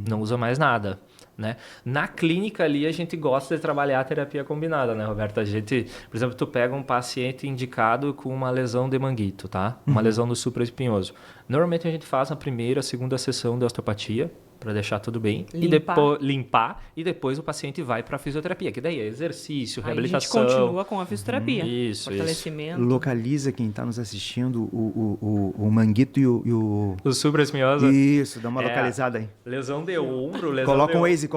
B: não usa mais nada. Né? Na clínica ali a gente gosta de trabalhar a terapia combinada, né, Roberta? A gente, por exemplo, tu pega um paciente indicado com uma lesão de manguito, tá? Uma lesão do supraespinhoso. Normalmente a gente faz a primeira, a segunda sessão de osteopatia para deixar tudo bem e depois limpar e depois o paciente vai para a fisioterapia, que daí é exercício, reabilitação.
C: A gente continua com a fisioterapia.
B: Fortalecimento.
A: Localiza quem está nos assistindo o manguito e o
B: supraespinhoso.
A: Isso, dá uma localizada aí.
B: Lesão de ombro,
A: coloca um Waze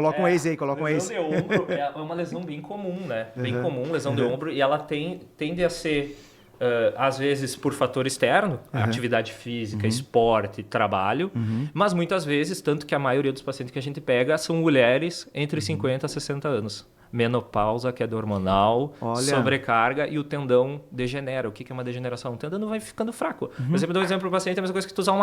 A: aí,
B: Lesão de ombro é uma lesão bem comum, né? Bem comum, lesão de ombro, e ela tende a ser às vezes por fator externo, atividade física, esporte, trabalho, mas muitas vezes, tanto que a maioria dos pacientes que a gente pega são mulheres entre 50 a 60 anos. Menopausa, queda hormonal, sobrecarga e o tendão degenera. O que é uma degeneração? O tendão vai ficando fraco. Por exemplo, dou um exemplo para o paciente, é a mesma coisa que tu usar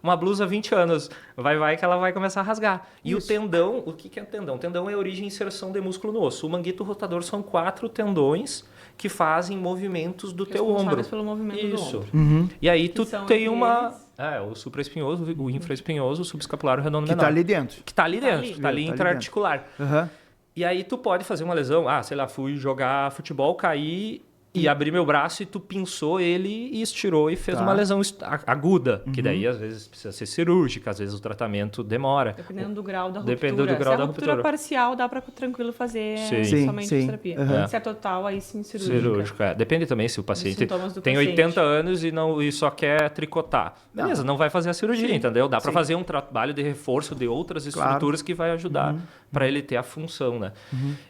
B: uma blusa há 20 anos. Vai que ela vai começar a rasgar. E o tendão, o que é tendão? O tendão é a origem e inserção de músculo no osso. O manguito rotador são 4 tendões que fazem movimentos do teu ombro.
C: Pelo movimento do ombro.
B: E aí tu tem o supraespinhoso, o infraespinhoso, o subescapular, o redondo menor.
A: Que está ali dentro.
B: Que está ali dentro, está ali intraarticular. E aí tu pode fazer uma lesão, sei lá, fui jogar futebol, caí e abri meu braço e tu pinçou ele e estirou e fez uma lesão aguda, que daí às vezes precisa ser cirúrgica, às vezes o tratamento demora.
C: Dependendo do grau da ruptura.
B: Dependendo do grau da ruptura.
C: Se a ruptura parcial, dá para tranquilo fazer somente terapia. Se é total, aí sim cirúrgica.
B: Depende também se o paciente tem 80 anos e só quer tricotar. Beleza, não vai fazer a cirurgia, entendeu? Dá para fazer um trabalho de reforço de outras estruturas que vai ajudar para ele ter a função, né?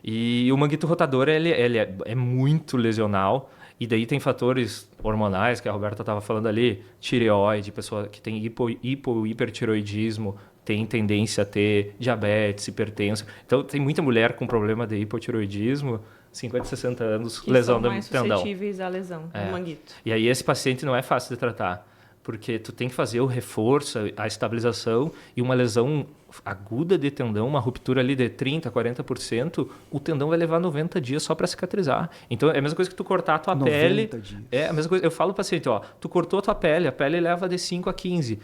B: E o manguito rotador, ele é muito lesional. E daí tem fatores hormonais, que a Roberta estava falando ali, tireoide, pessoa que tem hipertiroidismo, tem tendência a ter diabetes, hipertenso. Então, tem muita mulher com problema de hipotiroidismo, 50, 60 anos,
C: Que
B: lesão
C: são
B: do
C: mais
B: tendão.
C: suscetíveis à lesão do manguito.
B: E aí esse paciente não é fácil de tratar, porque tu tem que fazer o reforço, a estabilização, e uma lesão aguda de tendão, uma ruptura ali de 30%, 40%, o tendão vai levar 90 dias só para cicatrizar. Então é a mesma coisa que tu cortar a tua
A: 90
B: pele.
A: dias.
B: É a mesma coisa. Eu falo pro paciente, ó, tu cortou a tua pele, a pele leva de 5 a 15.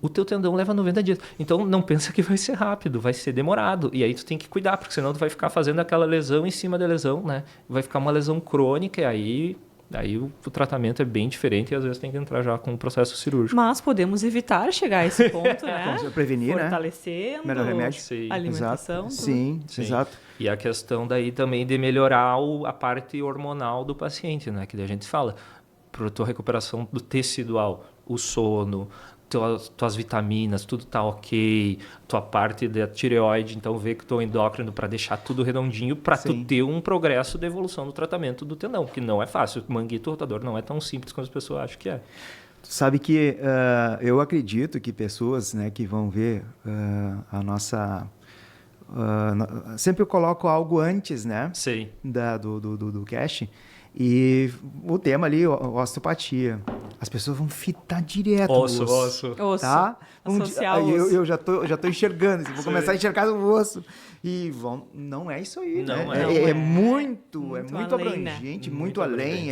B: O teu tendão leva 90 dias. Então não pensa que vai ser rápido, vai ser demorado. E aí tu tem que cuidar, porque senão tu vai ficar fazendo aquela lesão em cima da lesão, né? Vai ficar uma lesão crônica e aí o tratamento é bem diferente e às vezes tem que entrar já com um processo cirúrgico.
C: Mas podemos evitar chegar a esse ponto, né?
A: Prevenir, né?
C: Fortalecendo
A: Melhor remédio.
B: Sim.
C: a alimentação.
A: Exato. Sim,
B: Sim.
A: exato.
B: E a questão daí também de melhorar a parte hormonal do paciente, né? Que daí a gente fala, para a tua recuperação do tecidual, o sono, tuas vitaminas, tudo tá ok, tua parte da tireoide, então ver que o teu endócrino para deixar tudo redondinho para tu
A: Sim.
B: ter um progresso de evolução do tratamento do tendão, que não é fácil. O manguito rotador não é tão simples como as pessoas acham que é.
A: Tu sabe que eu acredito que pessoas, né, que vão ver a nossa... sempre eu coloco algo antes, né?
B: Sei.
A: Do cast. E o tema ali, osteopatia. As pessoas vão fitar direto no
B: Osso.
C: Osso.
A: tá?
C: Associar o
A: Eu,
C: osso.
A: eu já tô enxergando, vou
B: Sim.
A: começar a enxergar o osso. E vão, não é isso aí,
B: Não
A: né?
B: é.
A: É muito
C: Muito além, né?
A: abrangente,
B: Muito
A: muito além.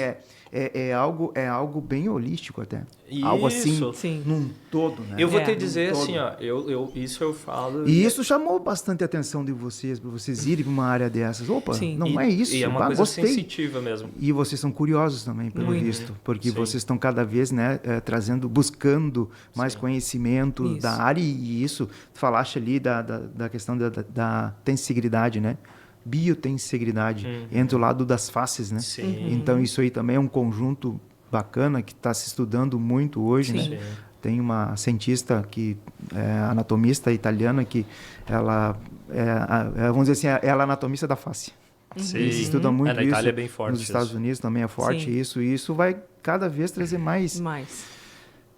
A: É algo bem holístico até. Algo assim,
B: Isso.
C: Sim.
A: num todo, né?
B: Eu vou
C: É,
B: te
A: num
B: dizer
A: todo.
B: assim, ó, isso eu falo...
A: E isso chamou bastante a atenção de vocês, para vocês irem para uma área dessas. Opa,
C: Sim.
A: não é isso.
B: E é uma coisa
A: gostei.
B: sensitiva mesmo.
A: E vocês são curiosos também, pelo
C: Muito.
A: visto, porque
B: Sim.
A: vocês estão cada vez, né, buscando mais conhecimento
C: Isso.
A: da área e isso, tu falaste ali da questão da tensegridade, né? Biotensegridade, entre o lado das faces, né?
B: Sim.
A: Então isso aí também é um conjunto bacana que está se estudando muito hoje,
C: Sim.
A: né? Tem uma cientista que é anatomista italiana que ela vamos dizer assim, ela é anatomista da face.
B: Sim.
A: Eles estudam muito
B: Na
A: isso.
B: Itália é bem forte
A: Nos Estados
B: isso.
A: Unidos também é forte
C: Sim.
A: isso. E isso vai cada vez trazer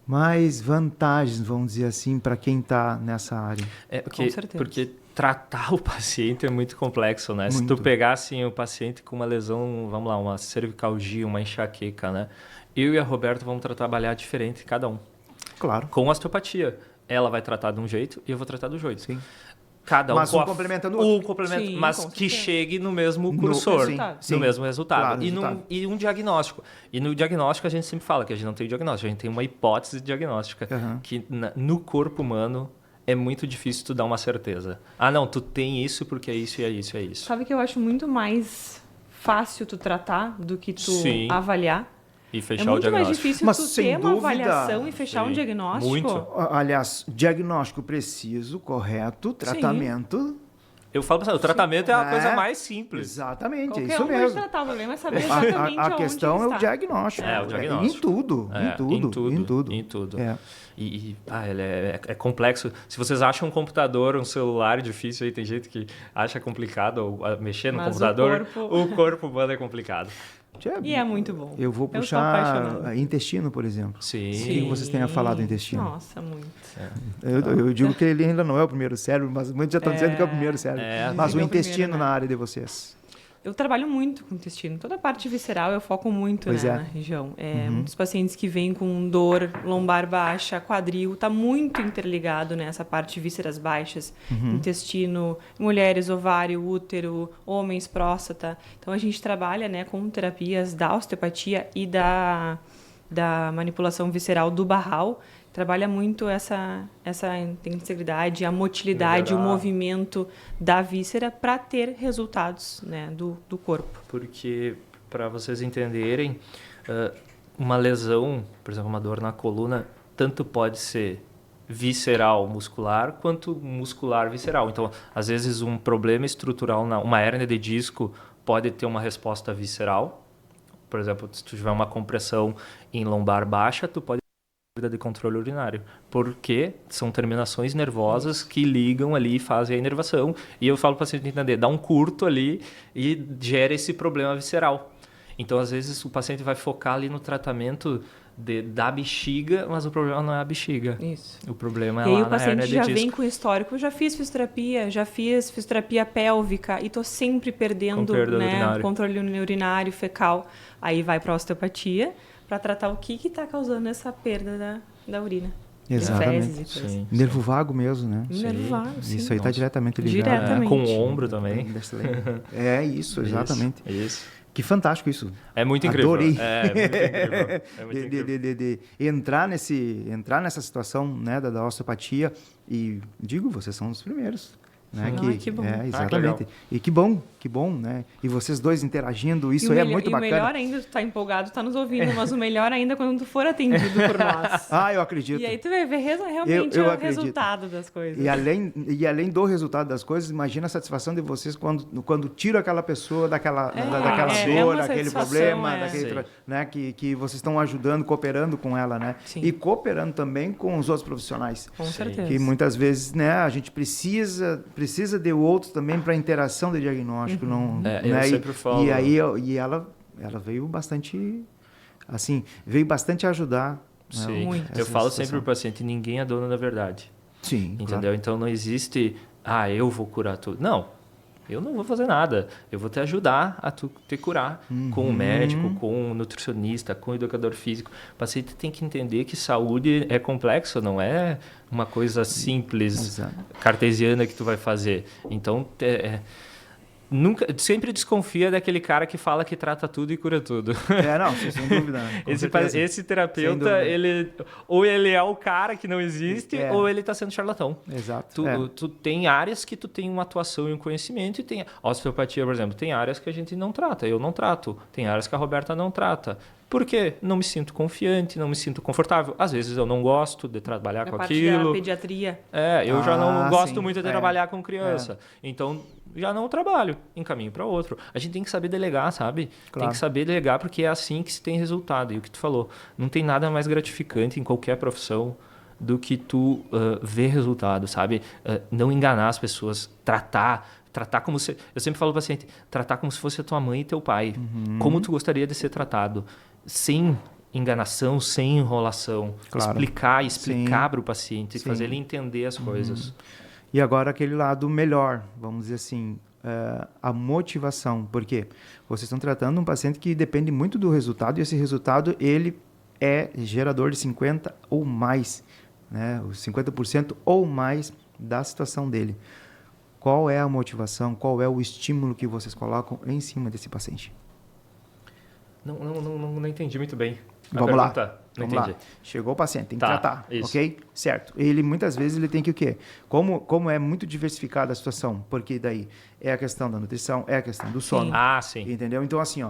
A: mais vantagens, vamos dizer assim, para quem está nessa área.
C: Com certeza.
B: Porque tratar o paciente é muito complexo, né? Se
A: Muito.
B: tu pegar assim, o paciente com uma lesão, vamos lá, uma cervicalgia, uma enxaqueca, né? Eu e a Roberta vamos trabalhar diferente cada um.
A: Claro.
B: Com osteopatia. Ela vai tratar de um jeito e eu vou tratar do jeito.
A: Sim.
B: Cada um
A: Mas
B: com
A: um complementando o outro.
B: Um complemento,
C: Sim,
B: mas
C: com
B: que
C: certeza.
B: chegue no mesmo
A: No-
B: cursor,
A: sim,
B: no
A: sim.
B: mesmo resultado.
A: Claro,
B: E,
A: resultado.
B: e um diagnóstico. E no diagnóstico a gente sempre fala que a gente não tem diagnóstico, a gente tem uma hipótese diagnóstica.
A: Aham.
B: Que no corpo humano é muito difícil tu dar uma certeza. Ah, não, tu tem isso porque é isso e é isso e é isso.
C: Sabe que eu acho muito mais fácil tu tratar do que tu
B: Sim.
C: avaliar?
B: E
C: É
B: fechar o
C: muito mais
B: diagnóstico.
C: difícil
A: Mas,
C: tu
A: sem
C: ter uma
A: dúvida,
C: avaliação e fechar um
B: sim,
C: diagnóstico.
B: muito.
A: Aliás, diagnóstico preciso, correto, tratamento.
B: Eu falo pra você, o tratamento é a
A: É.
B: coisa mais simples.
A: Exatamente, é
C: Qualquer
A: isso
C: um pode
A: mesmo.
C: tratar, o problema é saber exatamente
A: A
C: onde
A: questão
C: ele
A: é o
C: está.
A: diagnóstico.
B: É, o diagnóstico.
A: Em tudo.
B: Em tudo.
A: É.
B: Ele é complexo. Se vocês acham um computador, um celular difícil, aí tem gente que acha complicado ou, mexer no
C: Mas o
B: computador.
C: corpo-
B: O corpo humano é complicado.
C: E é muito bom.
A: Eu vou
C: Eu sou
A: puxar
C: apaixonada.
A: intestino, por exemplo.
B: Sim.
A: O que vocês têm a falar do intestino?
C: Nossa, muito.
A: Eu digo que ele ainda não é o primeiro cérebro, mas muitos já estão dizendo que é o primeiro cérebro.
B: É,
A: Mas o
C: é o
A: intestino
C: primeiro, né?
A: na área de vocês.
C: Eu trabalho muito com intestino. Toda a parte visceral eu foco muito,
A: Pois
C: né,
A: é.
C: na região. Muitos pacientes que vêm com dor lombar baixa, quadril, está muito interligado nessa parte de vísceras baixas, intestino, mulheres, ovário, útero, homens, próstata. Então a gente trabalha, né, com terapias da osteopatia e da manipulação visceral do Barral. Trabalha muito essa integridade, a motilidade,
B: Melhorar.
C: o movimento da víscera para ter resultados, né, do corpo.
B: Porque, para vocês entenderem, uma lesão, por exemplo, uma dor na coluna, tanto pode ser visceral muscular quanto muscular visceral. Então, às vezes, um problema estrutural, uma hérnia de disco pode ter uma resposta visceral. Por exemplo, se tu tiver uma compressão em lombar baixa, tu pode ter de controle urinário, porque são terminações nervosas que ligam ali e fazem a inervação. E eu falo para o paciente entender, dá um curto ali e gera esse problema visceral. Então, às vezes, o paciente vai focar ali no tratamento da bexiga, mas o problema não é a bexiga.
C: Isso.
B: O problema é
C: E aí
B: lá
C: o
B: na hérnia
C: paciente
B: de
C: já
B: disco.
C: vem com histórico, já fiz fisioterapia pélvica e tô sempre perdendo,
B: Controle
C: né,
B: urinário.
C: controle urinário, fecal. Aí vai para osteopatia para tratar o que está causando essa perda da urina.
A: Exatamente.
C: De fezes e coisas.
B: Sim.
A: Nervo vago mesmo, né?
C: Nervo vago, sim.
A: Isso aí está diretamente ligado.
C: Diretamente.
B: Com o ombro também.
A: É isso, exatamente.
B: Isso.
A: Que fantástico isso.
B: É muito incrível.
A: Adorei.
B: É muito incrível. É muito incrível.
A: De entrar nessa situação, né, da osteopatia, e digo, vocês são os primeiros. Né,
C: Que bom.
A: Exatamente. E que bom, né? E vocês dois interagindo, isso aí é muito bacana.
C: E o melhor ainda, tu tá empolgado, tu tá nos ouvindo, mas o melhor ainda é quando tu for atendido por nós.
A: Ah, eu acredito.
C: E aí tu vai ver realmente
A: eu
C: o
A: acredito.
C: resultado das coisas.
A: E além do resultado das coisas, imagina a satisfação de vocês quando tira aquela pessoa daquela dor,
C: uma
A: daquele
C: satisfação,
A: problema,
C: é.
A: né, que vocês estão ajudando, cooperando com ela, né?
C: Sim.
A: E cooperando também com os outros profissionais.
C: Com certeza.
A: Que muitas vezes, né, a gente precisa de outros também para interação de diagnóstico, não, né?
B: Eu sempre falo.
A: E aí ela veio bastante ajudar.
B: Sim.
C: Muito.
B: Eu falo
A: situação.
B: sempre pro paciente, ninguém é dono da verdade.
A: Sim,
B: Entendeu?
A: claro.
B: Então não existe, eu vou curar tudo. Não, eu não vou fazer nada. Eu vou te ajudar a tu te curar com o médico, com o nutricionista, com o educador físico. O paciente tem que entender que saúde é complexo, não é uma coisa simples,
A: Exato.
B: cartesiana que tu vai fazer. Então, sempre desconfia daquele cara que fala que trata tudo e cura tudo.
A: Não, sem dúvida. Com certeza.
B: Esse
A: Sem
B: terapeuta,
A: dúvida.
B: ele é o cara que não existe, ou ele está sendo charlatão.
A: Exato.
B: Tu tem áreas que tu tem uma atuação e um conhecimento, e tem osteopatia, por exemplo, tem áreas que a gente não trata, eu não trato, tem áreas que a Roberta não trata. Por quê? Não me sinto confiante, não me sinto confortável. Às vezes eu não gosto de trabalhar com
C: parte
B: aquilo.
C: da pediatria.
B: Eu já não gosto
A: sim.
B: muito de trabalhar com criança. Então, já não trabalho, encaminho para outro. A gente tem que saber delegar, sabe?
A: Claro.
B: Tem que saber delegar porque é assim que se tem resultado. E o que tu falou, não tem nada mais gratificante em qualquer profissão do que tu ver resultado, sabe? Não enganar as pessoas, tratar como se... Eu sempre falo para o paciente, tratar como se fosse a tua mãe e teu pai. Como tu gostaria de ser tratado? Sem enganação, sem enrolação.
A: Claro.
B: Explicar para o paciente,
A: Sim.
B: fazer ele entender as coisas.
A: E agora aquele lado melhor, vamos dizer assim, a motivação. Por quê? Vocês estão tratando um paciente que depende muito do resultado, e esse resultado ele é gerador de 50% ou mais, né? Os 50% ou mais da situação dele. Qual é a motivação, qual é o estímulo que vocês colocam em cima desse paciente?
B: Não entendi muito bem.
A: Vamos lá.
B: Não
A: Vamos
B: entendi.
A: lá. Chegou o paciente, tem que
B: Tá,
A: tratar,
B: isso.
A: ok? Certo. Ele muitas vezes ele tem que o quê? Como é muito diversificada a situação, porque daí é a questão da nutrição, é a questão do sono,
B: Sim.
A: entendeu? Então assim,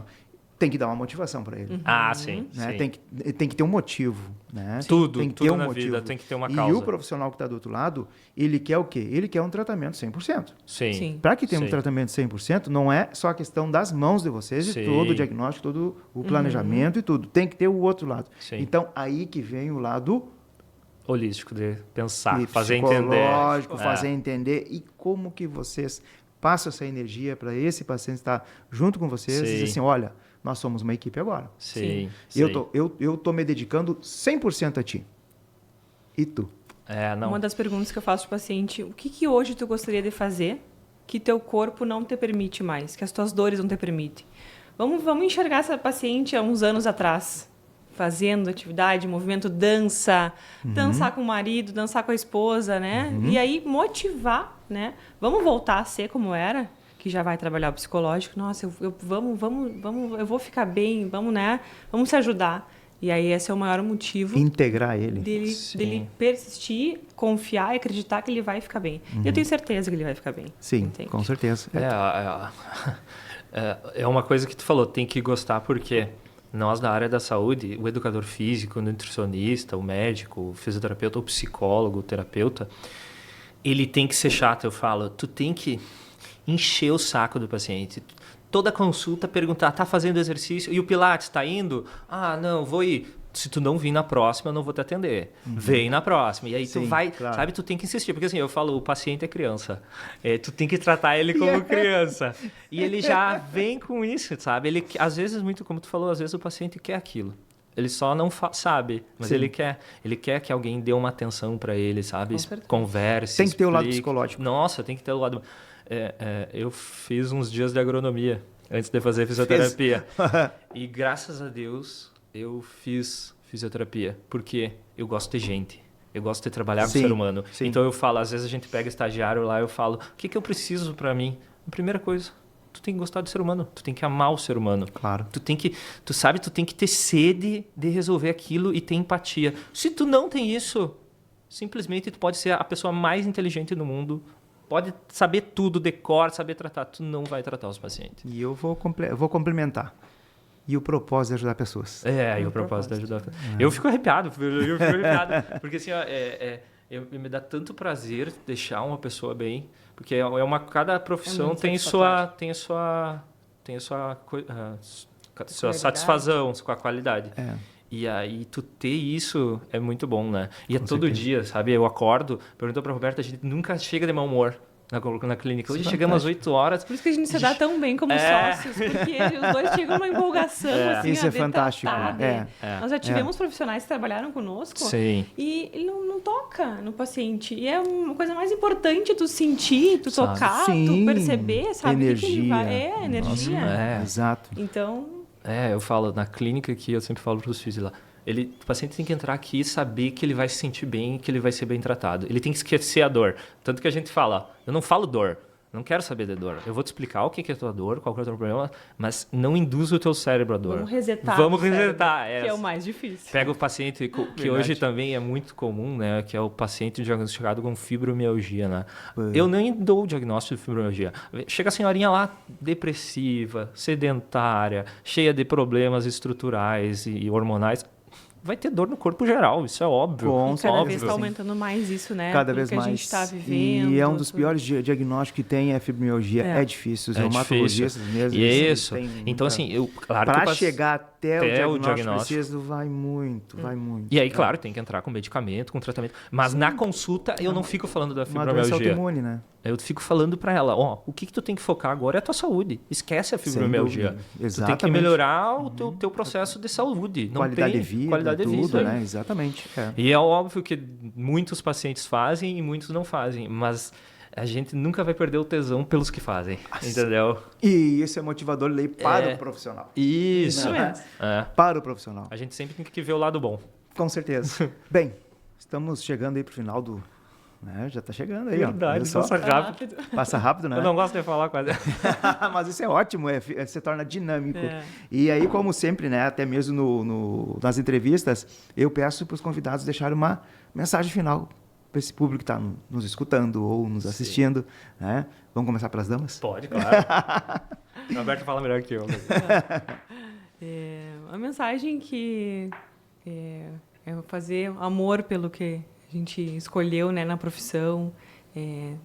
A: tem que dar uma motivação para ele.
B: Sim.
A: Né?
B: Sim.
A: Tem que ter um motivo, né?
B: Tudo
A: tem que ter um
B: na
A: motivo.
B: vida tem que ter uma
A: E
B: causa.
A: o profissional que está do outro lado, ele quer o quê? Ele quer um tratamento 100%.
B: Sim.
A: Para que tenha um
B: Sim.
A: tratamento 100%, não é só a questão das mãos de vocês,
B: Sim.
A: e todo o diagnóstico, todo o planejamento e tudo. Tem que ter o outro lado.
B: Sim.
A: Então, aí que vem o lado
B: Holístico, de pensar,
A: e
B: fazer entender.
A: psicológico, fazer entender, e como que vocês passam essa energia para esse paciente estar junto com vocês e dizer assim, olha, nós somos uma equipe agora.
B: Sim.
A: Eu tô me dedicando 100% a ti. E tu?
C: Uma das perguntas que eu faço para o paciente, o que hoje tu gostaria de fazer que teu corpo não te permite mais, que as tuas dores não te permitem? Vamos enxergar essa paciente há uns anos atrás, fazendo atividade, movimento, dançar com o marido, dançar com a esposa, né? E aí motivar, né? Vamos voltar a ser como era, que já vai trabalhar o psicológico. Nossa, vamos, eu vou ficar bem, vamos, né? Vamos se ajudar. E aí esse é o maior motivo
A: Integrar ele.
C: dele persistir, confiar e acreditar que ele vai ficar bem. E eu tenho certeza que ele vai ficar bem.
A: Sim,
C: entende?
A: com certeza.
B: É uma coisa que tu falou, tem que gostar porque nós da área da saúde, o educador físico, o nutricionista, o médico, o fisioterapeuta, o psicólogo, o terapeuta, ele tem que ser chato, eu falo. Tu tem que encher o saco do paciente. Toda consulta perguntar, tá fazendo exercício? E o Pilates tá indo? Não, vou ir. Se tu não vir na próxima, eu não vou te atender. Vem na próxima. E aí tu vai,
A: claro.
B: sabe, tu tem que insistir. Porque assim, eu falo, o paciente é criança. Tu tem que tratar ele como criança. E ele já vem com isso, sabe? Ele, às vezes, muito como tu falou, às vezes o paciente quer aquilo. Ele só não sabe, mas
A: Sim.
B: ele quer que alguém dê uma atenção para ele, sabe?
C: Com certeza.
B: Converse,
A: Tem que ter o lado
B: explique.
A: psicológico.
B: Nossa, tem que ter o lado... eu fiz uns dias de agronomia antes de fazer fisioterapia. E graças a Deus eu fiz fisioterapia, porque eu gosto de gente. Eu gosto de trabalhar com o
A: Sim,
B: ser humano.
A: sim.
B: Então eu falo, às vezes a gente pega estagiário lá, eu falo, o que eu preciso para mim? A primeira coisa, tu tem que gostar do ser humano, tu tem que amar o ser humano.
A: Claro.
B: Tu tem que ter sede de resolver aquilo e ter empatia. Se tu não tem isso, simplesmente tu pode ser a pessoa mais inteligente do mundo, pode saber tudo, decor, saber tratar, tu não vai tratar os pacientes.
A: E eu vou complementar. E o propósito é ajudar pessoas.
B: E o propósito é ajudar. Eu fico arrepiado, porque assim, me dá tanto prazer deixar uma pessoa bem, porque cada profissão tem sua satisfação com a qualidade. E aí tu ter isso é muito bom, né? E
A: Com
B: todo
A: certeza.
B: dia, sabe? Eu acordo, pergunto pra Roberta, a gente nunca chega de mau humor na clínica. Hoje chegamos às 8 horas.
C: Por isso que a gente se dá tão bem como sócios, porque os dois chegam numa empolgação, assim,
A: Isso é fantástico.
C: Nós já tivemos profissionais que trabalharam conosco
B: Sim.
C: e ele não toca no paciente. E é uma coisa mais importante tu sentir, tu tocar,
A: Sim.
C: tu perceber, sabe?
A: Energia.
C: Que ele vai... energia.
A: Exato.
C: Então...
B: Eu falo, na clínica que eu sempre falo para os físicos lá, o paciente tem que entrar aqui e saber que ele vai se sentir bem, que ele vai ser bem tratado. Ele tem que esquecer a dor. Tanto que a gente fala, eu não falo dor, não quero saber da dor. Eu vou te explicar o que é a tua dor, qual é o teu problema, mas não induza o teu cérebro à dor.
C: Vamos resetar.
B: Vamos
C: o cérebro,
B: resetar.
C: que é o mais difícil.
B: Pega o paciente, que hoje também é muito comum, né? Que é o paciente diagnosticado com fibromialgia, né? Eu nem dou o diagnóstico de fibromialgia. Chega a senhorinha lá, depressiva, sedentária, cheia de problemas estruturais e hormonais. Vai ter dor no corpo geral, isso é óbvio.
A: Com
C: Cada
A: óbvio.
C: vez está aumentando mais isso, né?
A: Cada vez
C: que
A: mais.
C: a gente está vivendo.
A: E é um dos piores diagnósticos que tem, fibromialgia. É difícil. Os reumatologistas mesmo.
B: Isso.
A: Têm
B: Então,
A: muita...
B: assim, claro
A: Para
B: que
A: chegar até o diagnóstico preciso, vai muito.
B: E aí, claro, tem que entrar com medicamento, com tratamento. Mas na consulta, eu não fico falando da
A: Uma doença
B: fibromialgia.
A: autoimune, né?
B: Eu fico falando para ela, o que tu tem que focar agora é a tua saúde. Esquece a fibromialgia. Tu tem que melhorar o teu processo de saúde. Não
A: qualidade
B: tem
A: de vida,
B: qualidade de
A: tudo,
B: vida,
A: né? Exatamente.
B: E é óbvio que muitos pacientes fazem e muitos não fazem, mas a gente nunca vai perder o tesão pelos que fazem, entendeu?
A: E esse é motivador lei para o profissional.
B: Isso
C: mesmo.
A: Para o profissional.
B: A gente sempre tem que ver o lado bom.
A: Com certeza. Bem, estamos chegando aí para o final do... já está chegando aí,
B: Verdade,
A: ó.
B: passa rápido.
A: Passa rápido, né?
B: Eu não gosto de falar quase.
A: Mas isso é ótimo, se torna dinâmico. E aí, como sempre, né, até mesmo nas entrevistas, eu peço para os convidados deixarem uma mensagem final para esse público que está nos escutando ou nos assistindo. Né? Vamos começar pelas damas?
B: Pode, claro. O Roberto fala melhor que eu.
C: A mensagem que é fazer amor pelo que a gente escolheu, né, na profissão,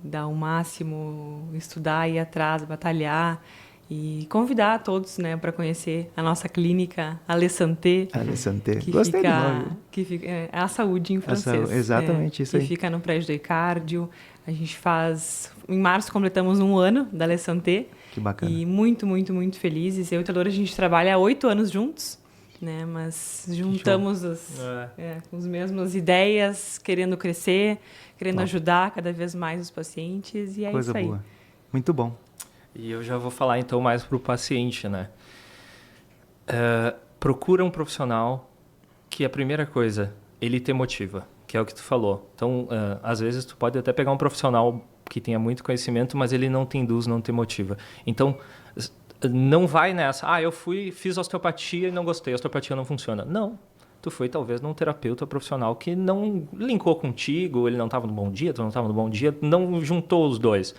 C: dar o máximo, estudar, ir atrás, batalhar e convidar todos, né, para conhecer a nossa clínica Alê Santé.
A: Alê Santé.
C: Que
A: Gostei do
C: fica,
A: nome.
C: que fica a saúde em francês.
A: Exatamente, isso aí.
C: Que fica no prédio do Icárdio. A gente faz... Em março completamos 1 ano da Alê Santé.
A: Que bacana.
C: E muito, muito, muito felizes. Eu e o Taylor, a gente trabalha há 8 anos juntos. Né, mas juntamos as mesmas ideias, querendo crescer, querendo ajudar cada vez mais os pacientes, e é
A: Coisa
C: isso aí.
A: boa. Muito bom.
B: E eu já vou falar então mais para o paciente, né? Procura um profissional que a primeira coisa, ele te motiva, que é o que tu falou. Então, às vezes tu pode até pegar um profissional que tenha muito conhecimento, mas ele não te induz, não te motiva. Então, não vai nessa, eu fiz osteopatia e não gostei, a osteopatia não funciona. Não, tu foi talvez num terapeuta profissional que não linkou contigo, ele não estava no bom dia, tu não estava no bom dia, não juntou os dois.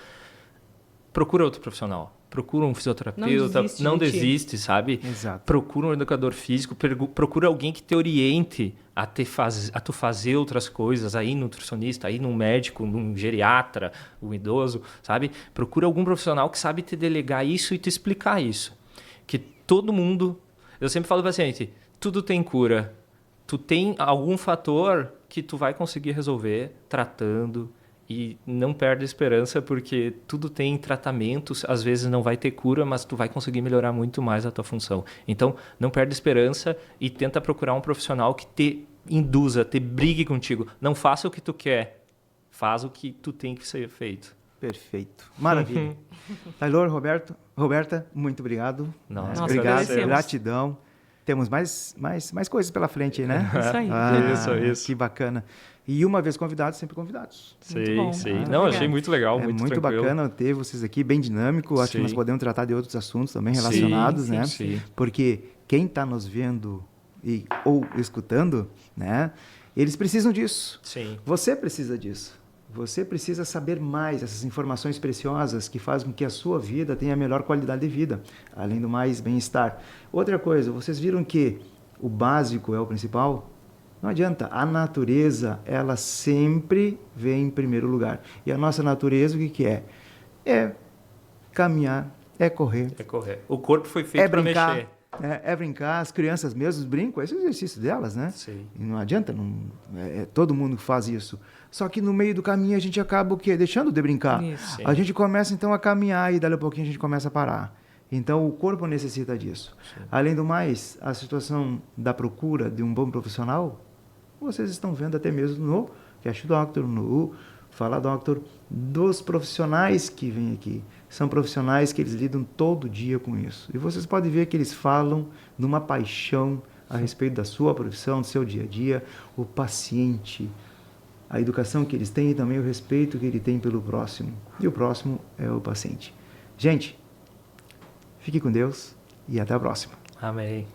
B: Procura outro profissional, procura um fisioterapeuta, não desiste, sabe?
A: Exato.
B: Procura um educador físico, procura alguém que te oriente a tu fazer outras coisas, aí nutricionista, aí num médico, num geriatra, um idoso, sabe? Procura algum profissional que sabe te delegar isso e te explicar isso. Que todo mundo... Eu sempre falo para o paciente, tudo tem cura. Tu tem algum fator que tu vai conseguir resolver tratando E não perde a esperança, porque tudo tem tratamentos, às vezes não vai ter cura, mas tu vai conseguir melhorar muito mais a tua função. Então, não perde a esperança e tenta procurar um profissional que te induza, te brigue contigo. Não faça o que tu quer, faz o que tu tem que ser feito.
A: Perfeito. Maravilha. Taylor, Roberta, muito obrigado.
B: Nossa,
A: Obrigado,
C: agradecemos.
A: gratidão. Temos mais coisas pela frente aí, né?
C: Isso aí.
B: Isso.
A: Que bacana. E uma vez convidados, sempre convidados.
C: bom.
B: Sei.
C: Ah,
B: Não,
C: obrigado.
B: achei muito legal,
A: É
B: muito
A: muito
B: tranquilo.
A: bacana ter vocês aqui, bem dinâmico. Acho que nós
B: Sim.
A: podemos tratar de outros assuntos também relacionados,
B: Sim,
A: né?
B: sim.
A: Porque quem está nos vendo ou escutando, né? Eles precisam disso.
B: Sim.
A: Você precisa disso. Você precisa saber mais essas informações preciosas que fazem com que a sua vida tenha a melhor qualidade de vida, além do mais, bem-estar. Outra coisa, vocês viram que o básico é o principal? Não adianta, a natureza, ela sempre vem em primeiro lugar. E a nossa natureza, o que é? É caminhar, é correr,
B: É correto. O corpo foi feito para
A: brincar.
B: mexer.
A: É brincar, as crianças mesmo brincam, esse é o exercício delas, né?
B: Sim.
A: E não adianta, todo mundo faz isso. Só que no meio do caminho a gente acaba o quê? Deixando de brincar.
C: Isso.
B: Sim.
A: A gente começa então a caminhar e dali a pouquinho a gente começa a parar. Então o corpo necessita disso.
B: Sim.
A: Além do mais, a situação da procura de um bom profissional, vocês estão vendo até mesmo no Cash Doctor, no Fala Doctor, dos profissionais que vêm aqui. São profissionais que eles lidam todo dia com isso. E vocês podem ver que eles falam numa paixão a respeito da sua profissão, do seu dia a dia, o paciente, a educação que eles têm e também o respeito que ele tem pelo próximo. E o próximo é o paciente. Gente, fique com Deus e até a próxima.
B: Amém.